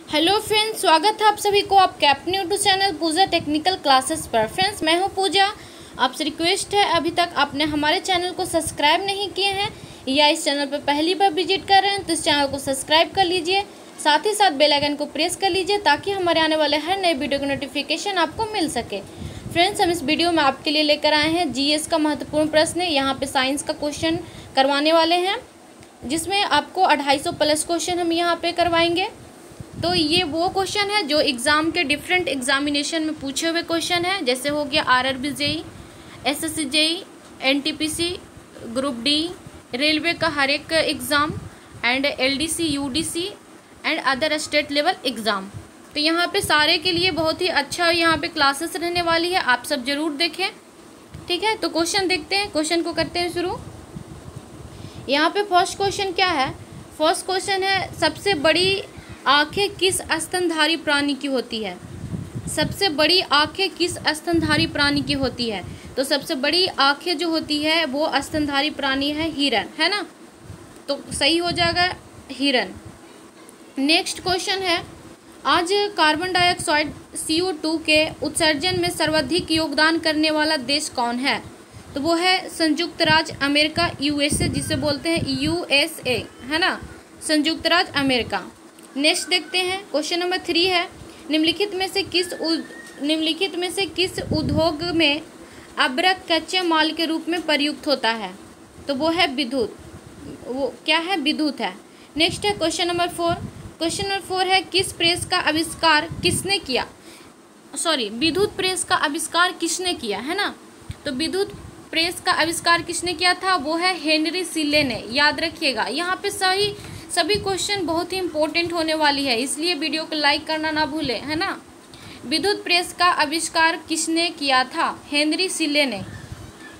Hello friends, स्वागत है आप सभी को आपके अपने यूट्यूब चैनल पूजा टेक्निकल क्लासेस पर। फ्रेंड्स, मैं हूं पूजा। आपसे रिक्वेस्ट है, अभी तक आपने हमारे चैनल को सब्सक्राइब नहीं किए हैं या इस चैनल पर पहली बार विजिट कर रहे हैं तो इस चैनल को सब्सक्राइब कर लीजिए, साथ ही साथ बेल आइकन को प्रेस कर लीजिए ताकि हमारे आने वाले हर नए वीडियो का नोटिफिकेशन आपको मिल सके। फ्रेंड्स, हम इस वीडियो में आपके लिए लेकर आए हैं जीएस का महत्वपूर्ण प्रश्न। यहाँ पे साइंस का क्वेश्चन करवाने वाले हैं, जिसमें आपको 250 प्लस क्वेश्चन हम यहाँ पे करवाएंगे। तो ये वो क्वेश्चन है जो एग्ज़ाम के डिफरेंट एग्जामिनेशन में पूछे हुए क्वेश्चन है, जैसे हो गया RRB JE, SSC JE, NTPC, group D, railway का हर एक exam and LDC, UDC and other state level exam. तो यहाँ पे सारे के लिए बहुत ही अच्छा यहाँ पे क्लासेस रहने वाली है, आप सब ज़रूर देखें। ठीक है, तो क्वेश्चन देखते हैं, क्वेश्चन को करते हैं शुरू। यहाँ पे फर्स्ट क्वेश्चन क्या है? फर्स्ट क्वेश्चन है, सबसे बड़ी आंखें किस स्तनधारी प्राणी की होती है? सबसे बड़ी आंखें किस स्तनधारी प्राणी की होती है? तो सबसे बड़ी आंखें जो होती है वो स्तनधारी प्राणी है हिरन, है ना? तो सही हो जाएगा हिरन। नेक्स्ट क्वेश्चन है, आज कार्बन डाइऑक्साइड CO2 के उत्सर्जन में सर्वाधिक योगदान करने वाला देश कौन है? तो वो है संयुक्त राज्य अमेरिका, USA, जिसे बोलते हैं USA, है ना, संयुक्त राज्य अमेरिका। नेक्स्ट देखते हैं, क्वेश्चन नंबर 3 है, निम्नलिखित में से किस उद्योग में अब्रक कच्चे माल के रूप में प्रयुक्त होता है? तो वो है विद्युत। वो क्या है? विद्युत है। नेक्स्ट है क्वेश्चन नंबर 4। क्वेश्चन नंबर 4 है, किस प्रेस का आविष्कार किसने किया? विद्युत प्रेस का आविष्कार किसने किया, है ना? तो विद्युत प्रेस का आविष्कार किसने किया था? वो है हेनरी सिले ने। याद रखिएगा, यहाँ पे सभी क्वेश्चन बहुत ही इंपॉर्टेंट होने वाली है, इसलिए वीडियो को लाइक करना ना भूलें, है ना। विद्युत प्रेस का आविष्कार किसने किया था? हेनरी सिले ने।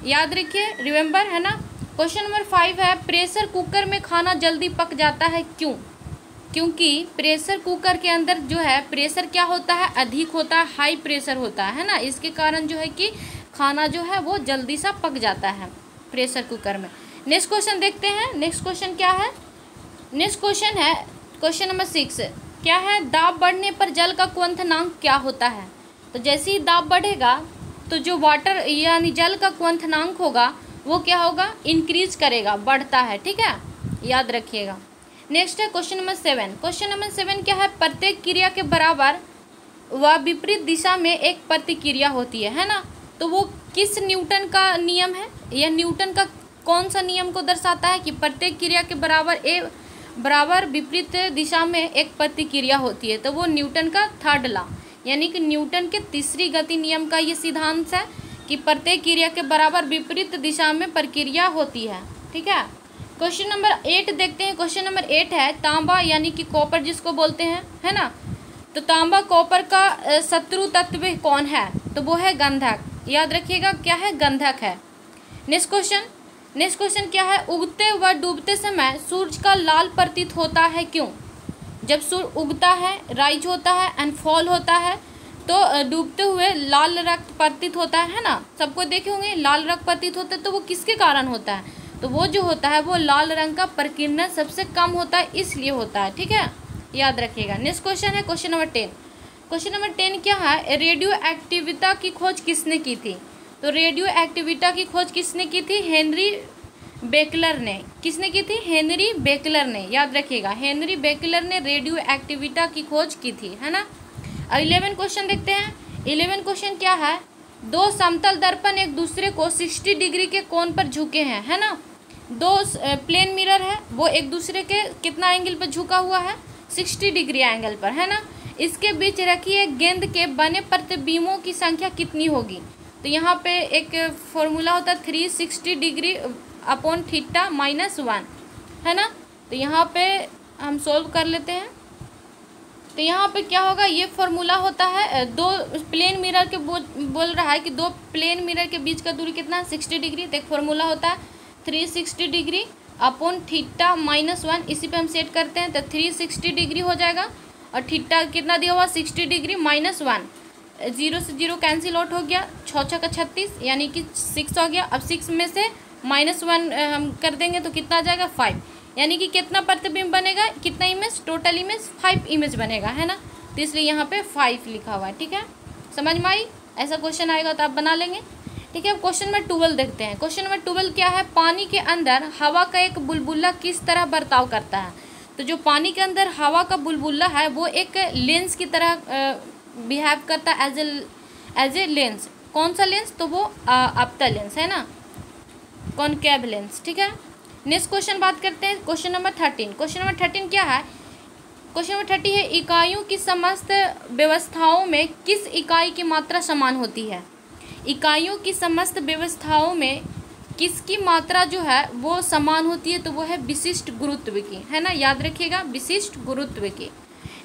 याद रखिए, रिमेंबर, है ना। क्वेश्चन नंबर 5 है, प्रेशर कुकर में खाना जल्दी पक जाता है क्यों? क्योंकि प्रेशर कुकर के अंदर जो है प्रेशर क्या होता है? अधिक होता है, हाई प्रेशर होता है ना। इसके कारण जो है कि खाना जो है वो जल्दी सा पक जाता है प्रेशर कुकर में। नेक्स्ट क्वेश्चन देखते हैं, नेक्स्ट क्वेश्चन क्या है? नेक्स्ट क्वेश्चन है क्वेश्चन नंबर 6, क्या है? दाब बढ़ने पर जल का क्वथनांक क्या होता है? तो जैसे ही दाब बढ़ेगा तो जो वाटर यानी जल का क्वथनांक होगा वो क्या होगा? इंक्रीज करेगा, बढ़ता है। ठीक है, याद रखिएगा। नेक्स्ट है क्वेश्चन नंबर 7। क्वेश्चन नंबर 7 क्या है? प्रत्येक क्रिया के बराबर व विपरीत दिशा में एक प्रतिक्रिया होती है ना। तो वो किस न्यूटन का नियम है? यह न्यूटन का कौन सा नियम को दर्शाता है कि प्रत्येक क्रिया के बराबर विपरीत दिशा में एक प्रतिक्रिया होती है? तो वो न्यूटन का थर्ड लॉ, यानी कि न्यूटन के तीसरी गति नियम का ये सिद्धांत है कि प्रत्येक क्रिया के बराबर विपरीत दिशा में प्रक्रिया होती है। ठीक है, क्वेश्चन नंबर 8 देखते हैं। क्वेश्चन नंबर 8 है, तांबा यानी कि कॉपर जिसको बोलते हैं, है ना। तो तांबा कॉपर का शत्रु तत्व कौन है? तो वो है गंधक। याद रखिएगा, क्या है? गंधक है। नेक्स्ट क्वेश्चन क्या है? उगते व डूबते समय सूर्य का लाल प्रतीत होता है क्यों? जब सूर्य उगता है, राइज होता है एंड फॉल होता है, तो डूबते हुए लाल रक्त प्रतीत होता है ना। सबको देखे होंगे लाल रक्त प्रतीत होता है, तो वो किसके कारण होता है? तो वो जो होता है वो लाल रंग का प्रकीर्णन सबसे कम होता है, इसलिए होता है। ठीक है, याद रखिएगा। नेक्स्ट क्वेश्चन है क्वेश्चन नंबर 10। क्वेश्चन नंबर 10 क्या है? रेडियो एक्टिविटी की खोज किसने की थी? तो रेडियो एक्टिविटी की खोज किसने की थी? हेनरी बेकलर ने। किसने की थी? हेनरी बेकलर ने। याद रखिएगा, हेनरी बेकलर ने रेडियो एक्टिविटी की खोज की थी, है ना। 11 क्वेश्चन देखते हैं। 11 क्वेश्चन क्या है? दो समतल दर्पण एक दूसरे को 60 डिग्री के कोण पर झुके हैं, है ना। दो प्लेन मिरर है, वो एक दूसरे के कितना एंगल पर झुका हुआ है? 60 डिग्री एंगल पर, है ना। इसके बीच रखी एक गेंद के बने प्रतिबिंबों की संख्या कितनी होगी? तो यहाँ पे एक फॉर्मूला होता है 360 डिग्री अपॉन थीटा -1, है ना। तो यहाँ पे हम सोल्व कर लेते हैं। तो यहाँ पे क्या होगा? ये फॉर्मूला होता है, दो प्लेन मिरर के बोल रहा है कि दो प्लेन मिरर के बीच का दूरी कितना? 60 डिग्री। तो एक फॉर्मूला होता है 360 डिग्री अपॉन थीटा -1, इसी पे हम सेट करते हैं तो 360 डिग्री हो जाएगा। और थीटा कितना दिया हुआ? 60 डिग्री -1, 0 से 0 कैंसिल आउट हो गया, 6 का 36, यानी कि 6 हो गया। अब 6 में से -1 हम कर देंगे तो कितना आ जाएगा? 5, यानी कि कितना प्रतिबिंब बनेगा, कितना इमेज, टोटल इमेज 5 इमेज बनेगा, है ना। तो इसलिए यहाँ पे 5 लिखा हुआ है, ठीक है। समझ में आई? ऐसा क्वेश्चन आएगा तो आप बना लेंगे, ठीक है। अब क्वेश्चन नंबर 12 देखते हैं। क्वेश्चन नंबर 12 क्या है, पानी के अंदर हवा का एक बुलबुला किस तरह बर्ताव करता है। तो जो पानी के अंदर हवा का बुलबुला है वो एक लेंस की तरह बिहेव करता है, एज ए लेंस। कौन सा लेंस? तो वो अवतल लेंस, है ना, कॉनकेव लेंस, ठीक है। नेक्स्ट क्वेश्चन बात करते हैं, क्वेश्चन नंबर 13। क्वेश्चन नंबर 13 क्या है, क्वेश्चन नंबर 30 है, इकाइयों की समस्त व्यवस्थाओं में किस इकाई की मात्रा समान होती है। इकाइयों की समस्त व्यवस्थाओं में किसकी मात्रा जो है वो समान होती है, तो वो है विशिष्ट गुरुत्व की, है ना, याद रखिएगा, विशिष्ट गुरुत्व की।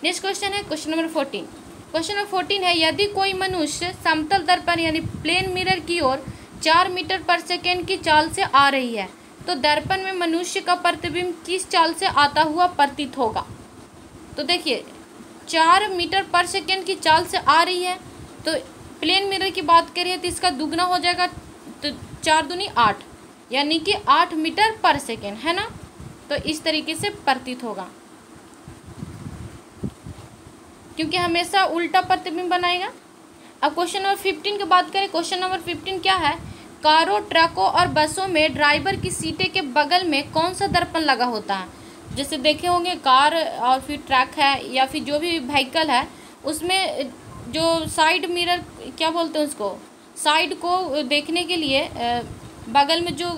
नेक्स्ट क्वेश्चन है क्वेश्चन नंबर 14। क्वेश्चन नंबर 14 है, यदि कोई मनुष्य समतल दर्पण यानी प्लेन मिरर की ओर 4 मीटर पर सेकेंड की चाल से आ रही है, तो दर्पण में मनुष्य का प्रतिबिंब किस चाल से आता हुआ प्रतीत होगा। तो देखिए 4 मीटर पर सेकेंड की चाल से आ रही है, तो प्लेन मिरर की बात करिए तो इसका दुगना हो जाएगा, तो 4 दूनी 8, यानी कि 8 मीटर पर सेकेंड, है ना। तो इस तरीके से प्रतीत होगा, क्योंकि हमेशा उल्टा प्रतिबिंब बनाएगा। अब क्वेश्चन नंबर 15 की बात करें। क्वेश्चन नंबर 15 क्या है, कारों, ट्रकों और बसों में ड्राइवर की सीटें के बगल में कौन सा दर्पण लगा होता है। जैसे देखे होंगे कार और फिर ट्रक है या फिर जो भी व्हीकल है, उसमें जो साइड मिरर क्या बोलते हैं उसको, साइड को देखने के लिए बगल में जो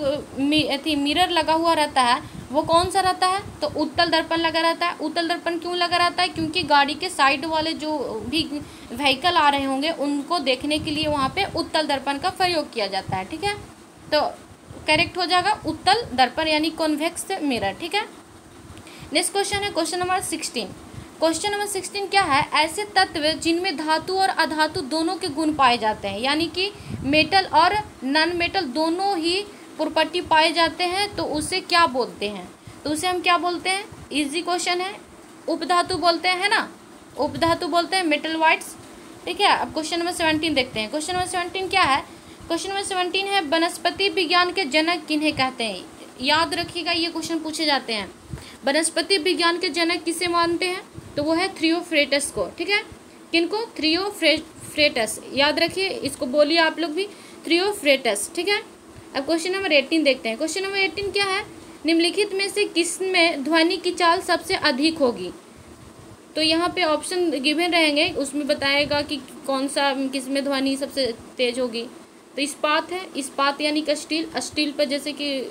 मिरर लगा हुआ रहता है वो कौन सा रहता है, तो उत्तल दर्पण लगा रहता है। उत्तल दर्पण क्यों लगा रहता है, क्योंकि गाड़ी के साइड वाले जो भी व्हीकल आ रहे होंगे उनको देखने के लिए वहाँ पे उत्तल दर्पण का प्रयोग किया जाता है, ठीक है। तो करेक्ट हो जाएगा उत्तल दर्पण यानी कॉन्वेक्स मिरर, ठीक है। नेक्स्ट क्वेश्चन है क्वेश्चन नंबर 16। क्वेश्चन नंबर 16 क्या है, ऐसे तत्व जिनमें धातु और अधातु दोनों के गुण पाए जाते हैं, यानी कि मेटल और नॉन मेटल दोनों ही प्रॉपर्टी पाए जाते हैं, तो उसे क्या बोलते हैं। तो उसे हम क्या बोलते हैं, इजी क्वेश्चन है, उपधातु बोलते हैं, है ना, उपधातु बोलते हैं, मेटल वाइट्स, ठीक है। अब क्वेश्चन नंबर 17 देखते हैं। क्वेश्चन नंबर 17 क्या है, क्वेश्चन नंबर 17 है, वनस्पति विज्ञान के जनक किन्हें कहते हैं। याद रखिएगा ये क्वेश्चन पूछे जाते हैं। वनस्पति विज्ञान के जनक किसे मानते हैं, तो वो है थ्रियोफ्रेटस को, ठीक है। किनको, थ्रियोफ्रेटस, याद रखिए, इसको बोलिए आप लोग भी, थ्रियोफ्रेटस, ठीक है। अब क्वेश्चन नंबर 18 देखते हैं। क्वेश्चन नंबर 18 क्या है, निम्नलिखित में से किस में ध्वनि की चाल सबसे अधिक होगी। तो यहाँ पे ऑप्शन गिवन रहेंगे, उसमें बताएगा कि कौन सा किस में ध्वनि सबसे तेज होगी। तो इस्पात है, इस्पात यानी कि स्टील, स्टील पर जैसे कि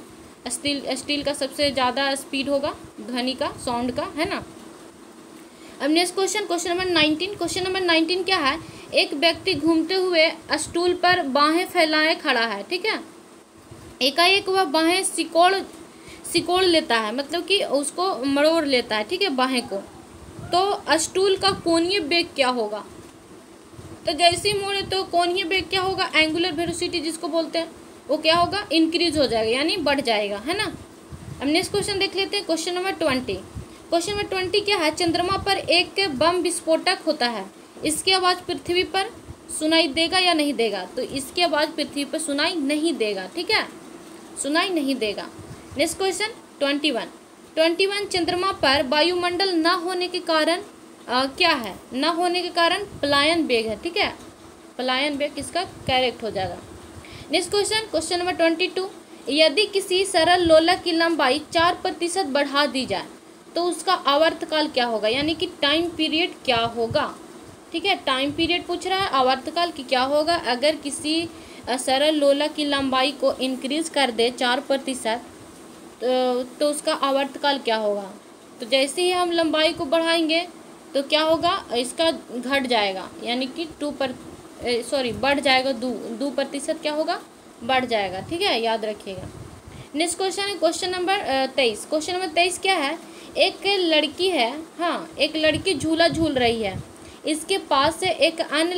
स्टील का सबसे ज़्यादा स्पीड होगा ध्वनि का, साउंड का, है ना। अब next question, question number 19। Question number 19 क्या है, एक व्यक्ति घूमते हुए स्टूल पर बाहें फैलाए खड़ा है, ठीक है। एकाएक वह बाहें सिकोड़ लेता है, मतलब कि उसको मरोड़ लेता है, ठीक है, बाहें को। तो स्टूल का कोणीय वेग क्या होगा, तो जैसे ही मोड़े तो कोणीय वेग क्या होगा, एंगुलर वेलोसिटी जिसको बोलते हैं, वो क्या होगा, इंक्रीज हो जाएगा, यानी बढ़ जाएगा, है ना। अब नेक्स्ट क्वेश्चन देख लेते हैं, क्वेश्चन नंबर 20। क्वेश्चन नंबर 20 क्या है, चंद्रमा पर एक बम विस्फोटक होता है, इसकी आवाज़ पृथ्वी पर सुनाई देगा या नहीं देगा। तो इसकी आवाज़ पृथ्वी पर सुनाई नहीं देगा, ठीक है, सुनाई नहीं देगा। Next question 21। चंद्रमा पर वायुमंडल न होने के कारण क्या है, न होने के कारण पलायन वेग है, ठीक है, पलायन वेग किसका करेक्ट हो जाएगा। Next question, question number 22। यदि किसी सरल लोलक की लंबाई 4% बढ़ा दी जाए तो उसका आवर्तकाल क्या होगा, यानी कि टाइम पीरियड क्या होगा, ठीक है। टाइम पीरियड पूछ रहा है, आवर्तकाल की क्या होगा। अगर किसी सरल लोलक की लंबाई को इंक्रीज कर दे 4% तो उसका आवर्तकाल क्या होगा। तो जैसे ही हम लंबाई को बढ़ाएंगे तो क्या होगा, इसका घट जाएगा, यानी कि बढ़ जाएगा, 2% क्या होगा, बढ़ जाएगा, ठीक है, याद रखिएगा। नेक्स्ट क्वेश्चन है क्वेश्चन नंबर 23। क्वेश्चन नंबर 23 क्या है, एक लड़की है, हाँ, एक लड़की झूला झूल रही है, इसके पास से एक अन्य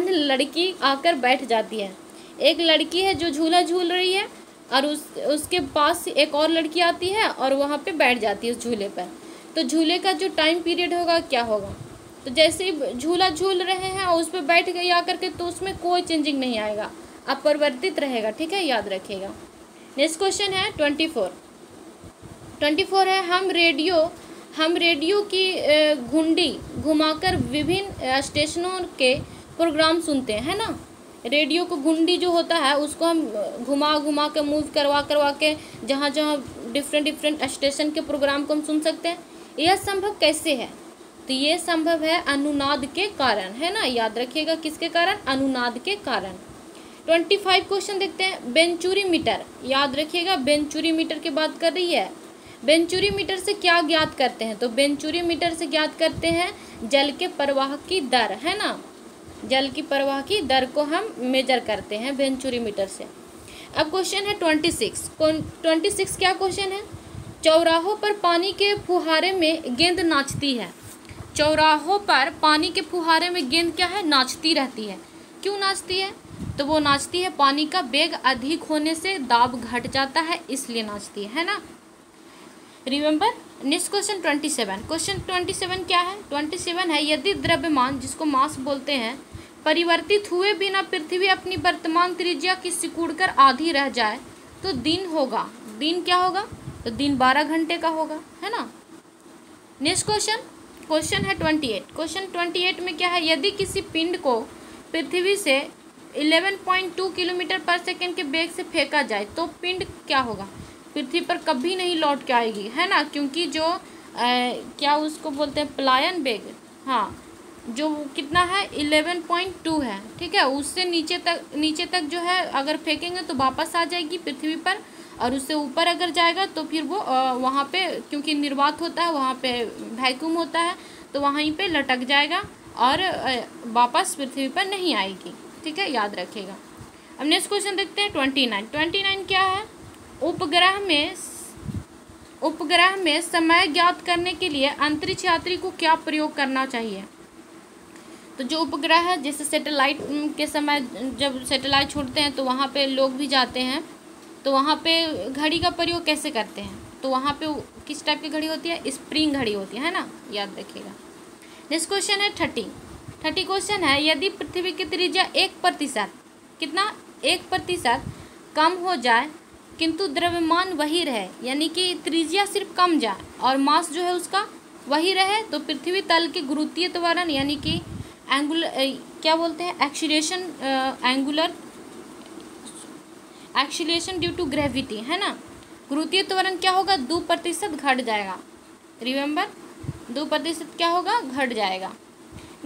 लड़की आकर बैठ जाती है। एक लड़की है जो झूला झूल रही है और उसके पास से एक और लड़की आती है और वहाँ पे बैठ जाती है उस झूले पर। तो झूले का जो टाइम पीरियड होगा क्या होगा, तो जैसे ही झूला झूल रहे हैं और उस पर बैठ गई आकर के, तो उसमें कोई चेंजिंग नहीं आएगा, अपरिवर्तित रहेगा, ठीक है, याद रखिएगा। नेक्स्ट क्वेश्चन है 24। 24 है हम रेडियो की घुंडी घुमाकर विभिन्न स्टेशनों के प्रोग्राम सुनते हैं, है ना। रेडियो को घुंडी जो होता है उसको हम घुमा घुमा के मूव करवा के जहाँ जहाँ डिफरेंट स्टेशन के प्रोग्राम को हम सुन सकते हैं। यह संभव कैसे है? तो ये संभव है अनुनाद के कारण, है ना। याद रखिएगा किसके कारण? अनुनाद के कारण। 25 क्वेश्चन देखते हैं। वेंचुरी मीटर, याद रखिएगा वेंचुरी मीटर की बात कर रही है। वेंचुरी मीटर से क्या ज्ञात करते हैं? तो वेंचुरी मीटर से ज्ञात करते हैं जल के प्रवाह की दर, है ना। जल की प्रवाह की दर को हम मेजर करते हैं वेंचुरी मीटर से। अब क्वेश्चन है 26 क्या क्वेश्चन है? चौराहों पर पानी के फुहारे में गेंद नाचती है। चौराहों पर पानी के फुहारे में गेंद क्या है? नाचती रहती है। क्यों नाचती है? तो वो नाचती है पानी का वेग अधिक होने से दाब घट जाता है, इसलिए नाचती है ना। रिमेंबर। Next question 27। क्वेश्चन 27 क्या है? 27 है यदि द्रव्यमान, जिसको मास बोलते हैं, परिवर्तित हुए बिना पृथ्वी अपनी वर्तमान त्रिज्या की सिकुड़कर आधी रह जाए तो दिन होगा। दिन क्या होगा? तो दिन 12 घंटे का होगा, है ना। नेक्स्ट क्वेश्चन है 28। क्वेश्चन 28 में क्या है? यदि किसी पिंड को पृथ्वी से 11.2 किलोमीटर पर सेकेंड के वेग से फेंका जाए तो पिंड क्या होगा? पृथ्वी पर कभी नहीं लौट के आएगी, है ना, क्योंकि जो क्या उसको बोलते हैं पलायन वेग, हाँ, जो कितना है 11.2 है, ठीक है। उससे नीचे तक जो है अगर फेंकेंगे तो वापस आ जाएगी पृथ्वी पर, और उससे ऊपर अगर जाएगा तो फिर वो वहाँ पे, क्योंकि निर्वात होता है वहाँ पे, वैक्यूम होता है, तो वहीं पे लटक जाएगा और वापस पृथ्वी पर नहीं आएगी, ठीक है, याद रखिएगा। अब नेक्स्ट क्वेश्चन देखते हैं 29 क्या है? उपग्रह में समय ज्ञात करने के लिए अंतरिक्ष यात्री को क्या प्रयोग करना चाहिए? तो जो उपग्रह है, जैसे सैटेलाइट के समय जब सैटेलाइट छोड़ते हैं तो वहाँ पे लोग भी जाते हैं, तो वहाँ पे घड़ी का प्रयोग कैसे करते हैं? तो वहाँ पे किस टाइप की घड़ी होती है? स्प्रिंग घड़ी होती है ना, याद रखिएगा। नेक्स्ट क्वेश्चन है 30 क्वेश्चन है यदि पृथ्वी की त्रिज्या 1% कितना 1% कम हो जाए किंतु द्रव्यमान वही रहे, यानी कि त्रिज्या सिर्फ कम जाए और मास जो है उसका वही रहे, तो पृथ्वी तल के गुरुत्वीय त्वरण यानी कि क्या बोलते हैं एक्सीलरेशन ड्यू टू ग्रेविटी, है ना। गुरुत्वीय त्वरण क्या होगा? 2% घट जाएगा। रिमेंबर, 2% क्या होगा? घट जाएगा।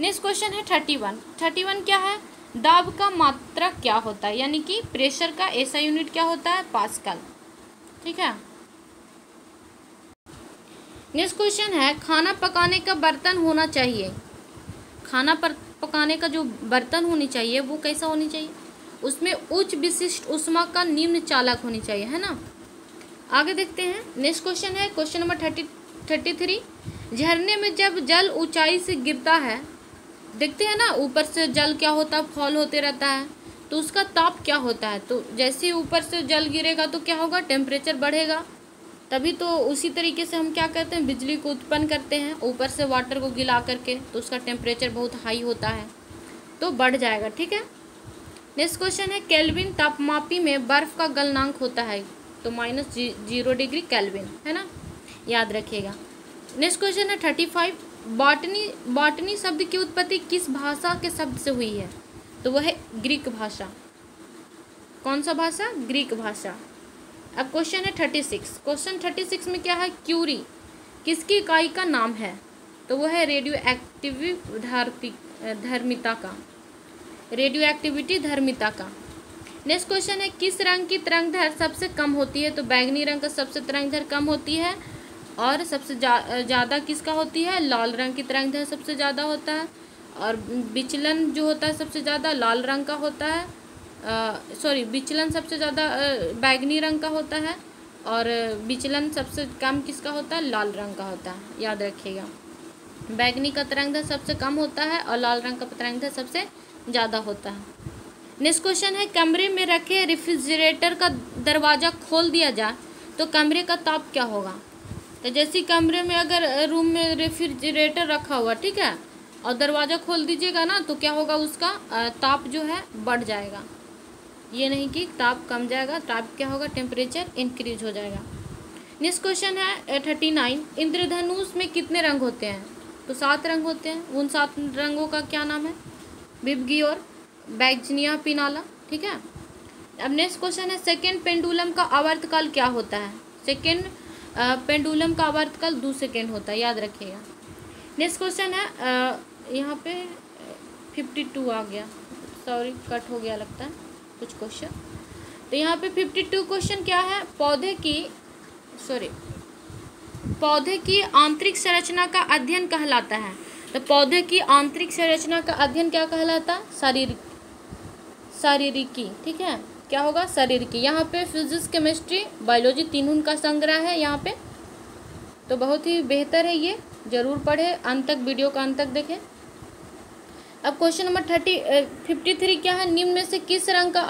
नेक्स्ट क्वेश्चन है 31 क्या है? दाब का मात्रक क्या होता है? यानी कि प्रेशर का ऐसा यूनिट क्या होता है? पास्कल, ठीक है। नेक्स्ट क्वेश्चन है खाना पकाने का बर्तन होना चाहिए। खाना पकाने का जो बर्तन होनी चाहिए वो कैसा होनी चाहिए? उसमें उच्च विशिष्ट ऊष्मा का निम्न चालक होनी चाहिए, है ना। आगे देखते हैं। नेक्स्ट क्वेश्चन है क्वेश्चन नंबर 33। झरने में जब जल ऊंचाई से गिरता है, देखते हैं ना ऊपर से जल क्या होता है? फॉल होते रहता है, तो उसका ताप क्या होता है? तो जैसे ही ऊपर से जल गिरेगा तो क्या होगा? टेम्परेचर बढ़ेगा। तभी तो उसी तरीके से हम क्या करते हैं? बिजली को उत्पन्न करते हैं ऊपर से वाटर को गिला करके, तो उसका टेम्परेचर बहुत हाई होता है तो बढ़ जाएगा, ठीक है। नेक्स्ट क्वेश्चन है केल्विन तापमापी में बर्फ का गलनांक होता है, तो -0 डिग्री केल्विन, है ना, याद रखिएगा। नेक्स्ट क्वेश्चन है 35। बॉटनी शब्द की उत्पत्ति किस भाषा के शब्द से हुई है? तो वह है ग्रीक भाषा। कौन सा भाषा? ग्रीक भाषा। अब क्वेश्चन है 36। क्वेश्चन 36 में क्या है? क्यूरी किसकी इकाई का नाम है? तो वह है रेडियो एक्टिविटी धर्मिता का। नेक्स्ट क्वेश्चन है किस रंग की तरंगदैर्घ्य सबसे कम होती है? तो बैगनी रंग का सबसे तरंगदैर्घ्य कम होती है, और सबसे ज़्यादा किसका होती है? लाल रंग की तरंगदैर्घ्य सबसे ज़्यादा होता है, और विचलन जो होता है सबसे ज़्यादा लाल रंग का होता है। विचलन सबसे ज़्यादा बैगनी रंग का होता है, और विचलन सबसे कम किसका होता है? लाल रंग का होता है, याद रखिएगा। बैगनी का तरंगदैर्घ्य सबसे कम होता है और लाल रंग का तरंगदैर्घ्य सबसे ज़्यादा होता है। नेक्स्ट क्वेश्चन है कमरे में रखे रेफ्रिजरेटर का दरवाज़ा खोल दिया जाए तो कमरे का ताप क्या होगा? तो जैसे कमरे में अगर रूम में रेफ्रिजरेटर रखा हुआ, ठीक है, और दरवाज़ा खोल दीजिएगा ना, तो क्या होगा? उसका ताप जो है बढ़ जाएगा। ये नहीं कि ताप कम जाएगा, ताप क्या होगा? टेम्परेचर इंक्रीज हो जाएगा। नेक्स्ट क्वेश्चन है 39, इंद्रधनुष में कितने रंग होते हैं? तो 7 रंग होते हैं। उन 7 रंगों का क्या नाम है? विबग्योर, बैगनीशिया, पिनाला। ठीक है। अब नेक्स्ट क्वेश्चन है सेकेंड पेंडुलम का आवर्तकाल क्या होता है? सेकेंड पेंडुलम का आवर्तकाल 2 सेकेंड होता है, याद रखिएगा। नेक्स्ट क्वेश्चन है यहाँ पे 52 आ गया, सॉरी कट हो गया लगता है कुछ क्वेश्चन। तो यहाँ पे 52 क्वेश्चन क्या है? पौधे की आंतरिक संरचना का अध्ययन कहलाता है। तो पौधे की आंतरिक संरचना का अध्ययन क्या कहलाता? शारीरिकी। ठीक है, क्या होगा? शारीरिकी। यहाँ पे फिजिक्स, केमिस्ट्री, बायोलॉजी तीनों का संग्रह है यहाँ पे, तो बहुत ही बेहतर है, ये जरूर पढ़े, अंत तक वीडियो का अंत तक देखें। अब क्वेश्चन नंबर 53 क्या है? निम्न में से किस रंग का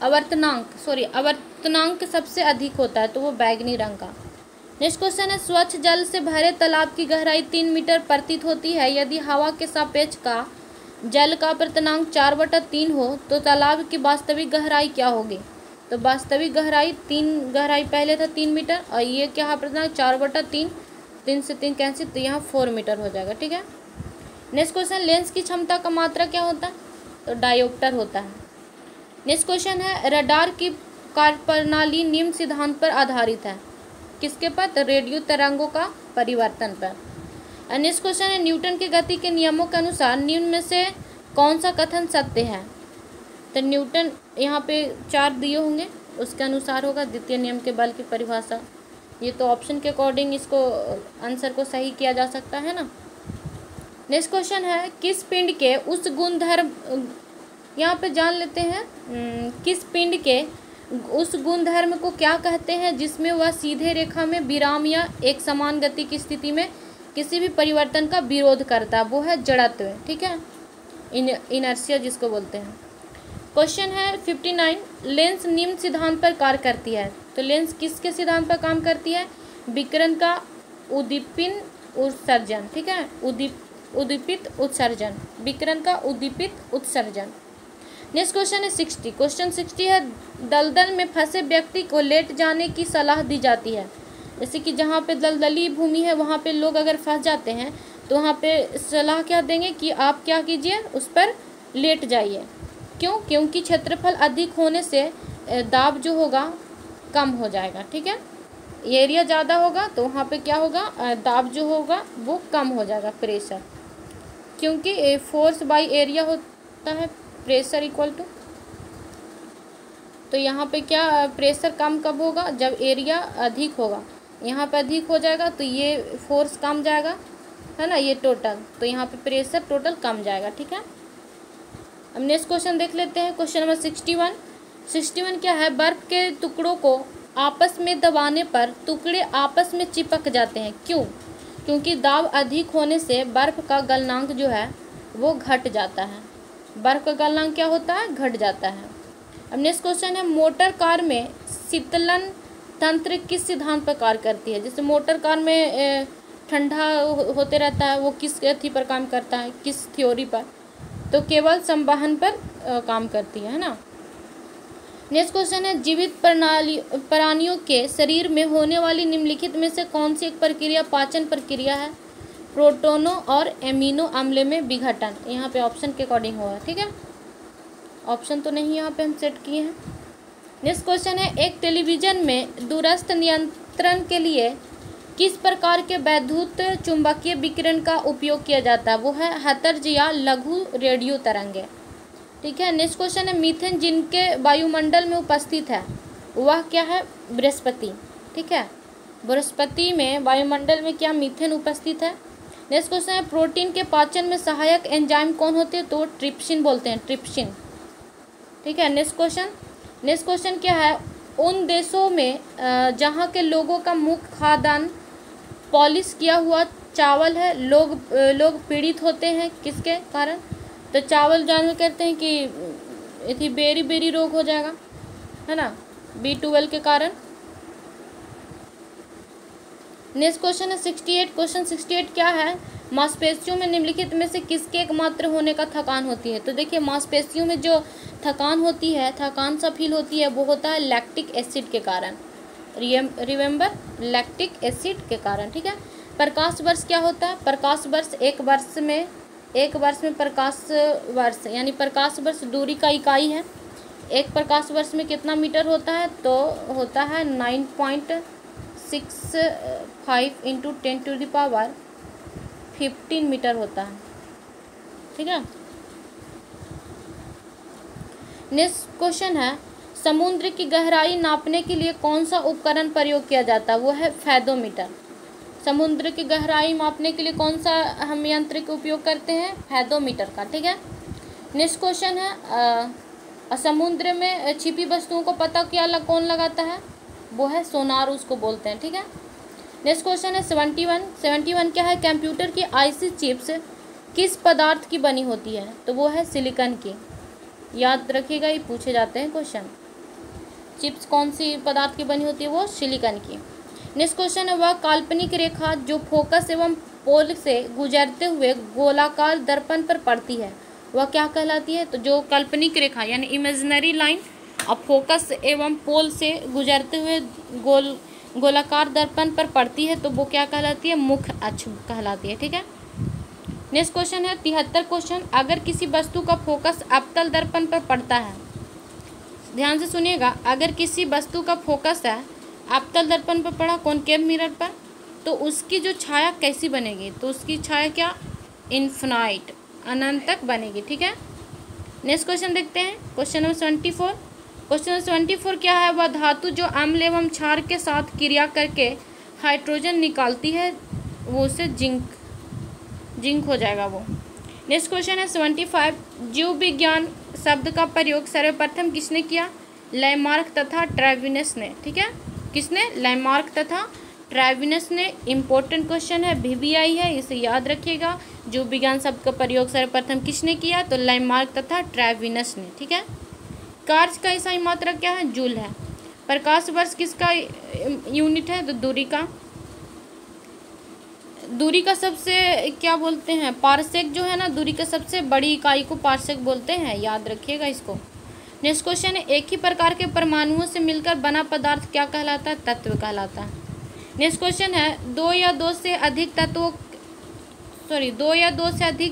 आवर्तनांक सबसे अधिक होता है? तो वो बैगनी रंग का। नेक्स्ट क्वेश्चन है स्वच्छ जल से भरे तालाब की गहराई 3 मीटर प्रतीत होती है। यदि हवा के सापेक्ष का जल का आवर्तनांक 4/3 हो तो तालाब की वास्तविक गहराई क्या होगी? तो वास्तविक गहराई पहले था 3 मीटर और ये क्या आवर्तनांक 4/3, 3 से 3 कैंसिल, तो यहाँ 4 मीटर हो जाएगा। ठीक है। नेक्स्ट क्वेश्चन लेंस की क्षमता का मात्रा क्या होता है? तो डायोप्टर होता है। नेक्स्ट क्वेश्चन है रडार की कार्यप्रणाली निम्न सिद्धांत पर आधारित है। किसके पर? तो रेडियो तरंगों का परिवर्तन पर। नेक्स्ट क्वेश्चन है न्यूटन के गति के नियमों के अनुसार निम्न में से कौन सा कथन सत्य है? तो न्यूटन यहाँ पे 4 दिए होंगे, उसके अनुसार होगा द्वितीय नियम के बल की परिभाषा। ये तो ऑप्शन के अकॉर्डिंग इसको आंसर को सही किया जा सकता है ना। नेक्स्ट क्वेश्चन है किस पिंड के उस गुणधर्म, यहाँ पे जान लेते हैं किस पिंड के उस गुणधर्म को क्या कहते हैं जिसमें वह सीधे रेखा में विराम या एक समान गति की स्थिति में किसी भी परिवर्तन का विरोध करता है? वो है जड़त्व। ठीक है, इनर्शिया जिसको बोलते हैं। क्वेश्चन है 59, लेंस निम्न सिद्धांत पर कार्य करती है। तो लेंस किसके सिद्धांत पर काम करती है? विकिरण का उद्दीपित उत्सर्जन। ठीक है, उद्दीपित उत्सर्जन, विकिरण का उद्दीपित उत्सर्जन। नेक्स्ट क्वेश्चन है 60। क्वेश्चन 60 है दलदल में फंसे व्यक्ति को लेट जाने की सलाह दी जाती है। जैसे कि जहाँ पे दलदली भूमि है वहाँ पे लोग अगर फंस जाते हैं तो वहाँ पे सलाह क्या देंगे कि आप क्या कीजिए, उस पर लेट जाइए। क्यों? क्योंकि क्षेत्रफल अधिक होने से दाब जो होगा कम हो जाएगा। ठीक है, एरिया ज़्यादा होगा तो वहाँ पे क्या होगा, दाब जो होगा वो कम हो जाएगा, प्रेशर, क्योंकि फोर्स बाई एरिया होता है प्रेशर इक्वल टू। तो यहाँ पे क्या प्रेशर कम कब होगा? जब एरिया अधिक होगा। यहाँ पे अधिक हो जाएगा तो ये फोर्स कम जाएगा, है ना, ये टोटल, तो यहाँ पे प्रेशर टोटल कम जाएगा। ठीक है। अब नेक्स्ट क्वेश्चन देख लेते हैं। क्वेश्चन नंबर 61 क्या है? बर्फ के टुकड़ों को आपस में दबाने पर टुकड़े आपस में चिपक जाते हैं। क्यों? क्योंकि दाब अधिक होने से बर्फ का गलनांक जो है वो घट जाता है। बर्फ का गलनांक क्या होता है? घट जाता है। अब नेक्स्ट क्वेश्चन है मोटर कार में शीतलन तंत्र किस सिद्धांत पर कार्य करती है? जैसे मोटर कार में ठंडा होते रहता है, वो किस अथी पर काम करता है, किस थ्योरी पर? तो केवल संवहन पर काम करती है ना। नेक्स्ट क्वेश्चन है जीवित प्राणियों के शरीर में होने वाली निम्नलिखित में से कौन सी एक प्रक्रिया पाचन प्रक्रिया है? प्रोटोनों और एमिनो अम्ल में विघटन। यहाँ पे ऑप्शन के अकॉर्डिंग होगा। ठीक है, ऑप्शन तो नहीं यहाँ पे हम सेट किए हैं। नेक्स्ट क्वेश्चन है एक टेलीविज़न में दूरस्थ नियंत्रण के लिए किस प्रकार के वैद्युत चुंबकीय विकिरण का उपयोग किया जाता है? वो है हतर्ज या लघु रेडियो तरंगे। ठीक है। नेक्स्ट क्वेश्चन है मीथेन जिनके वायुमंडल में उपस्थित है वह क्या है? बृहस्पति। ठीक है, बृहस्पति में वायुमंडल में क्या मीथेन उपस्थित है। नेक्स्ट क्वेश्चन है प्रोटीन के पाचन में सहायक एंजाइम कौन होते हैं? तो ट्रिप्सिन बोलते हैं, ट्रिप्सिन। ठीक है। नेक्स्ट क्वेश्चन क्या है? उन देशों में जहाँ के लोगों का मुख्य खाद्यान्न पॉलिश किया हुआ चावल है, लोग पीड़ित होते हैं किसके कारण? तो चावल जानवर कहते हैं कि बेरी रोग हो जाएगा, है ना, B12 के कारण। नेक्स्ट क्वेश्चन है 68। क्वेश्चन 68 क्या है? मांसपेशियों में निम्नलिखित में से किसके एकमात्र होने का थकान होती है? तो देखिए मांसपेशियों में जो थकान होती है, थकान सा फील होती है, वो होता है लैक्टिक एसिड के कारण। रिमेंबर लैक्टिक एसिड के कारण, ठीक है। प्रकाश वर्ष क्या होता है? प्रकाश वर्ष एक वर्ष में प्रकाश वर्ष यानी प्रकाश वर्ष दूरी का इकाई है। एक प्रकाश वर्ष में कितना मीटर होता है? तो होता है 9.65 इंटू 10⁻15 मीटर होता है, ठीक है। नेक्स्ट क्वेश्चन है, समुद्र की गहराई नापने के लिए कौन सा उपकरण प्रयोग किया जाता है? वो है फेदोमीटर। समुद्र की गहराई मापने के लिए कौन सा हम यंत्र का उपयोग करते हैं? फेदोमीटर का, ठीक है। नेक्स्ट क्वेश्चन है, समुद्र में छिपी वस्तुओं को पता कौन लगाता है? वो है सोनार, उसको बोलते हैं, ठीक है। नेक्स्ट क्वेश्चन है 71 क्या है? कंप्यूटर की आईसी चिप्स किस पदार्थ की बनी होती है? तो वो है सिलिकॉन की। याद रखिएगा, ये पूछे जाते हैं क्वेश्चन। चिप्स कौन सी पदार्थ की बनी होती है? वो सिलिकॉन की। नेक्स्ट क्वेश्चन है, वह काल्पनिक रेखा जो फोकस एवं पोल से गुजरते हुए गोलाकार दर्पण पर पड़ती है, वह क्या कहलाती है? तो जो काल्पनिक रेखा यानी इमेजिनरी लाइन अब फोकस एवं पोल से गुजरते हुए गोलाकार दर्पण पर पड़ती है, तो वो क्या कहलाती है? मुख्य अक्ष कहलाती है, ठीक है। नेक्स्ट क्वेश्चन है 73 क्वेश्चन, अगर किसी वस्तु का फोकस अवतल दर्पण पर पड़ता है, ध्यान से सुनिएगा, अगर किसी वस्तु का फोकस है अवतल दर्पण पर पड़ा कॉनकेव मिरर पर, तो उसकी जो छाया कैसी बनेगी? तो उसकी छाया क्या? इन्फिनाइट, अनंत तक बनेगी, ठीक है। नेक्स्ट क्वेश्चन देखते हैं, क्वेश्चन नंबर 74। क्वेश्चन नंबर 74 क्या है? वह धातु जो अम्ल एवं क्षार के साथ क्रिया करके हाइड्रोजन निकालती है, वो उसे जिंक हो जाएगा वो। नेक्स्ट क्वेश्चन है 75, जीव विज्ञान शब्द का प्रयोग सर्वप्रथम किसने किया? लैमार्क तथा ट्रेविनस ने, ठीक है। किसने? लैमार्क तथा ट्रेविनस ने। इम्पोर्टेंट क्वेश्चन है, VBI है, इसे याद रखिएगा। जीव विज्ञान शब्द का प्रयोग सर्वप्रथम किसने किया? तो लैमार्क तथा ट्रेविनस ने, ठीक है। कार्य का इकाई मात्रक क्या है? जूल है। प्रकाश वर्ष किसका यूनिट है? तो दूरी का सबसे क्या बोलते हैं? पारसेक जो है ना, दूरी का सबसे बड़ी इकाई को पारसेक बोलते हैं, याद रखिएगा इसको। नेक्स्ट क्वेश्चन है, एक ही प्रकार के परमाणुओं से मिलकर बना पदार्थ क्या कहलाता है? तत्व कहलाता है। नेक्स्ट क्वेश्चन है, दो या दो से अधिक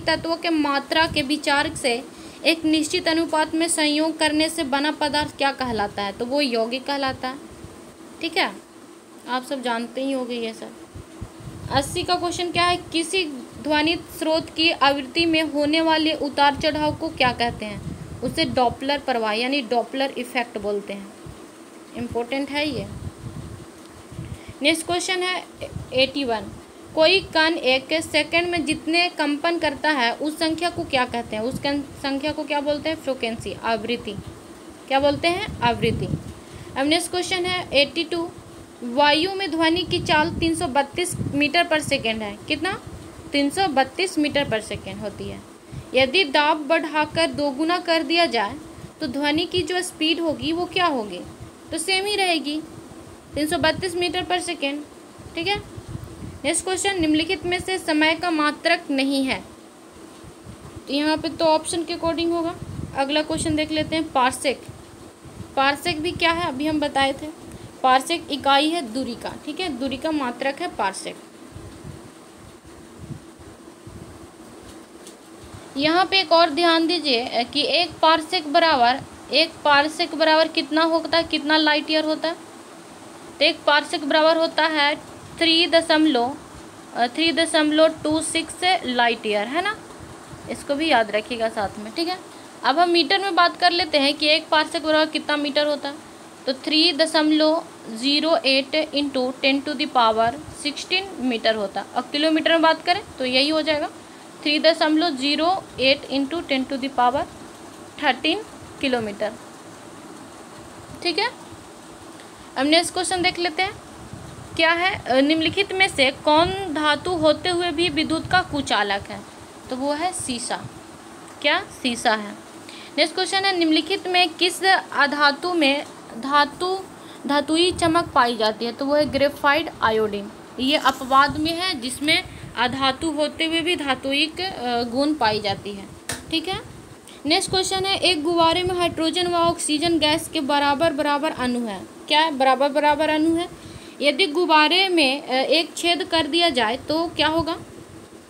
तत्वों के मात्रा के विचार से एक निश्चित अनुपात में संयोग करने से बना पदार्थ क्या कहलाता है? तो वो यौगिक कहलाता है, ठीक है। आप सब जानते ही होंगे ये सब। 80 का क्वेश्चन क्या है? किसी ध्वनि स्रोत की आवृत्ति में होने वाले उतार चढ़ाव को क्या कहते हैं? उसे डॉपलर प्रवाह यानी डॉपलर इफेक्ट बोलते हैं। इम्पोर्टेंट है ये। नेक्स्ट क्वेश्चन है 81, कोई कण एक सेकंड में जितने कंपन करता है उस संख्या को क्या कहते हैं? उस संख्या को क्या बोलते हैं? फ्रीक्वेंसी, आवृत्ति। क्या बोलते हैं? आवृत्ति। अब नेक्स्ट क्वेश्चन है 82, वायु में ध्वनि की चाल 332 मीटर पर सेकेंड है। कितना? 332 मीटर पर सेकेंड होती है। यदि दाब बढ़ाकर दोगुना कर दिया जाए तो ध्वनि की जो स्पीड होगी वो क्या होगी? तो सेम ही रहेगी, 332 मीटर पर सेकेंड, ठीक है। नेक्स्ट क्वेश्चन, निम्नलिखित में से समय का मात्रक नहीं है। तो यहाँ पे तो ऑप्शन के अकॉर्डिंग होगा। अगला क्वेश्चन देख लेते हैं, पार्सेक। पार्सेक भी क्या है? अभी हम बताए थे। पार्सेक इकाई है दूरी का, ठीक है। दूरी का मात्रक है पार्सेक। यहाँ पे एक और ध्यान दीजिए कि एक पार्सेक बराबर कितना होता है? कितना लाइट ईयर होता है? तो एक पार्सेक बराबर होता है 3.26 लाइट ईयर, है ना। इसको भी याद रखिएगा साथ में, ठीक है। अब हम मीटर में बात कर लेते हैं कि एक पार्सेक बराबर कितना मीटर होता है। तो 3.08 इंटू 10⁻16 मीटर होता है। और किलोमीटर में बात करें तो यही हो जाएगा 3.08 इंटू 10⁻13 किलोमीटर, ठीक है। अब नेक्स्ट क्वेश्चन देख लेते हैं, क्या है? निम्नलिखित में से कौन धातु होते हुए भी विद्युत का कुचालक है? तो वो है शीशा। क्या? शीशा है। नेक्स्ट क्वेश्चन है, निम्नलिखित में किस अधातु में धातुई चमक पाई जाती है? तो वो है ग्रेफाइट आयोडीन। ये अपवाद में है जिसमें अधातु होते हुए भी धातुइक गुण पाई जाती है, ठीक है। नेक्स्ट क्वेश्चन है, एक गुब्बारे में हाइड्रोजन व ऑक्सीजन गैस के बराबर अणु है। क्या है, बराबर बराबर अणु है। यदि गुब्बारे में एक छेद कर दिया जाए तो क्या होगा,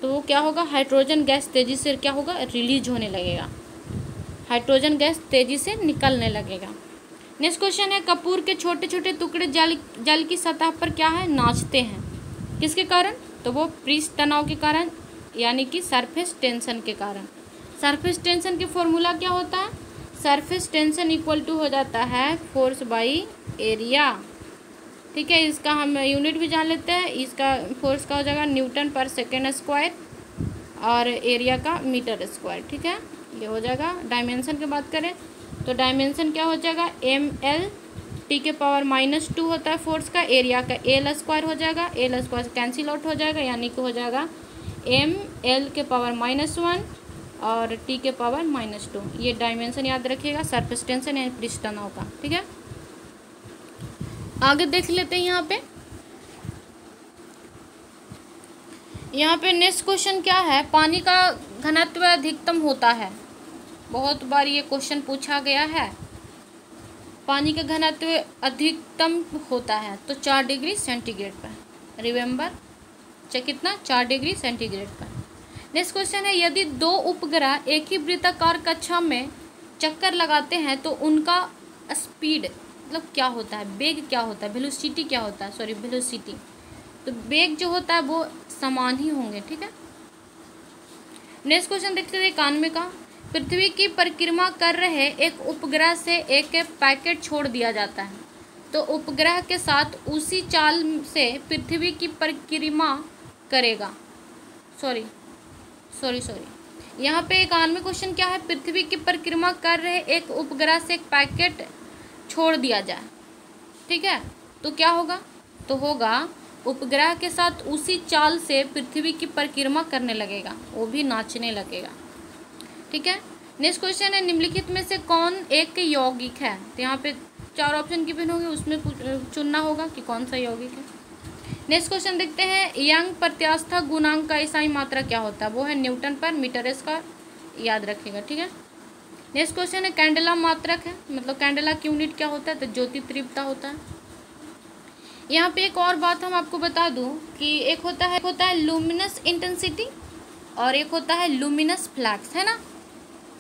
तो वो क्या होगा, हाइड्रोजन गैस तेज़ी से क्या होगा, रिलीज होने लगेगा, हाइड्रोजन गैस तेज़ी से निकलने लगेगा। नेक्स्ट क्वेश्चन है, कपूर के छोटे छोटे टुकड़े जल की सतह पर क्या है, नाचते हैं, किसके कारण, तो वो पृष्ठ तनाव के कारण, यानी कि सरफेस टेंशन के कारण। सरफेस टेंशन की फॉर्मूला क्या होता है, सरफेस टेंशन इक्वल टू हो जाता है फोर्स बाई एरिया। ठीक है, इसका हम यूनिट भी जान लेते हैं, इसका फोर्स का हो जाएगा न्यूटन पर सेकेंड स्क्वायर और एरिया का मीटर स्क्वायर। ठीक है, ये हो जाएगा। डायमेंशन की बात करें तो डायमेंशन क्या हो जाएगा, ml टी के पावर -2 होता है फोर्स का, एरिया का एल स्क्वायर हो जाएगा, एल स्क्वायर कैंसिल आउट हो जाएगा, यानी कि हो जाएगा ml के पावर -1 और टी के पावर -2। ये डायमेंशन याद रखिएगा, सरफेस टेंशन यानी पृष्ठ तनाव का। ठीक है, आगे देख लेते हैं। यहाँ पे नेक्स्ट क्वेश्चन क्या है, पानी का घनत्व अधिकतम होता है, बहुत बार ये क्वेश्चन पूछा गया है। पानी का घनत्व अधिकतम होता है तो 4 डिग्री सेंटीग्रेड पर, रिमेंबर कितना, 4 डिग्री सेंटीग्रेड पर। नेक्स्ट क्वेश्चन है, यदि दो उपग्रह एक ही वृत्ताकार कक्षा में चक्कर लगाते हैं तो उनका स्पीड मतलब क्या होता है, वेग क्या होता है, वेलोसिटी क्या होता है, सॉरी वेलोसिटी, तो वेग जो होता है वो समान ही होंगे। ठीक है, नेक्स्ट क्वेश्चन देखते हैं 91 का, पृथ्वी की परिक्रमा कर रहे एक उपग्रह से एक पैकेट छोड़ दिया जाता है तो उपग्रह के साथ उसी चाल से पृथ्वी की परिक्रमा करेगा। सॉरी यहाँ पे 91 क्वेश्चन क्या है, पृथ्वी की परिक्रमा कर रहे एक उपग्रह से एक पैकेट छोड़ दिया जाए। ठीक है, तो क्या होगा, तो होगा उपग्रह के साथ उसी चाल से पृथ्वी की परिक्रमा करने लगेगा, वो भी नाचने लगेगा। ठीक है, नेक्स्ट क्वेश्चन है, निम्नलिखित में से कौन एक यौगिक है, तो यहाँ पे 4 ऑप्शन गिवन होंगे, उसमें चुनना होगा कि कौन सा यौगिक है। नेक्स्ट क्वेश्चन देखते हैं, यंग प्रत्यास्था गुणांक का ईसाई मात्रा क्या होता है, वो है न्यूटन पर मीटर स्क्वायर, याद रखिएगा। ठीक है, नेक्स्ट क्वेश्चन है, कैंडेला मात्रक है, मतलब कैंडेला की यूनिट क्या होता है, तो ज्योति तीव्रता होता है। यहाँ पे एक और बात हम आपको बता दूं कि एक होता है लुमिनस इंटेंसिटी और एक होता है लुमिनस फ्लैक्स, है ना।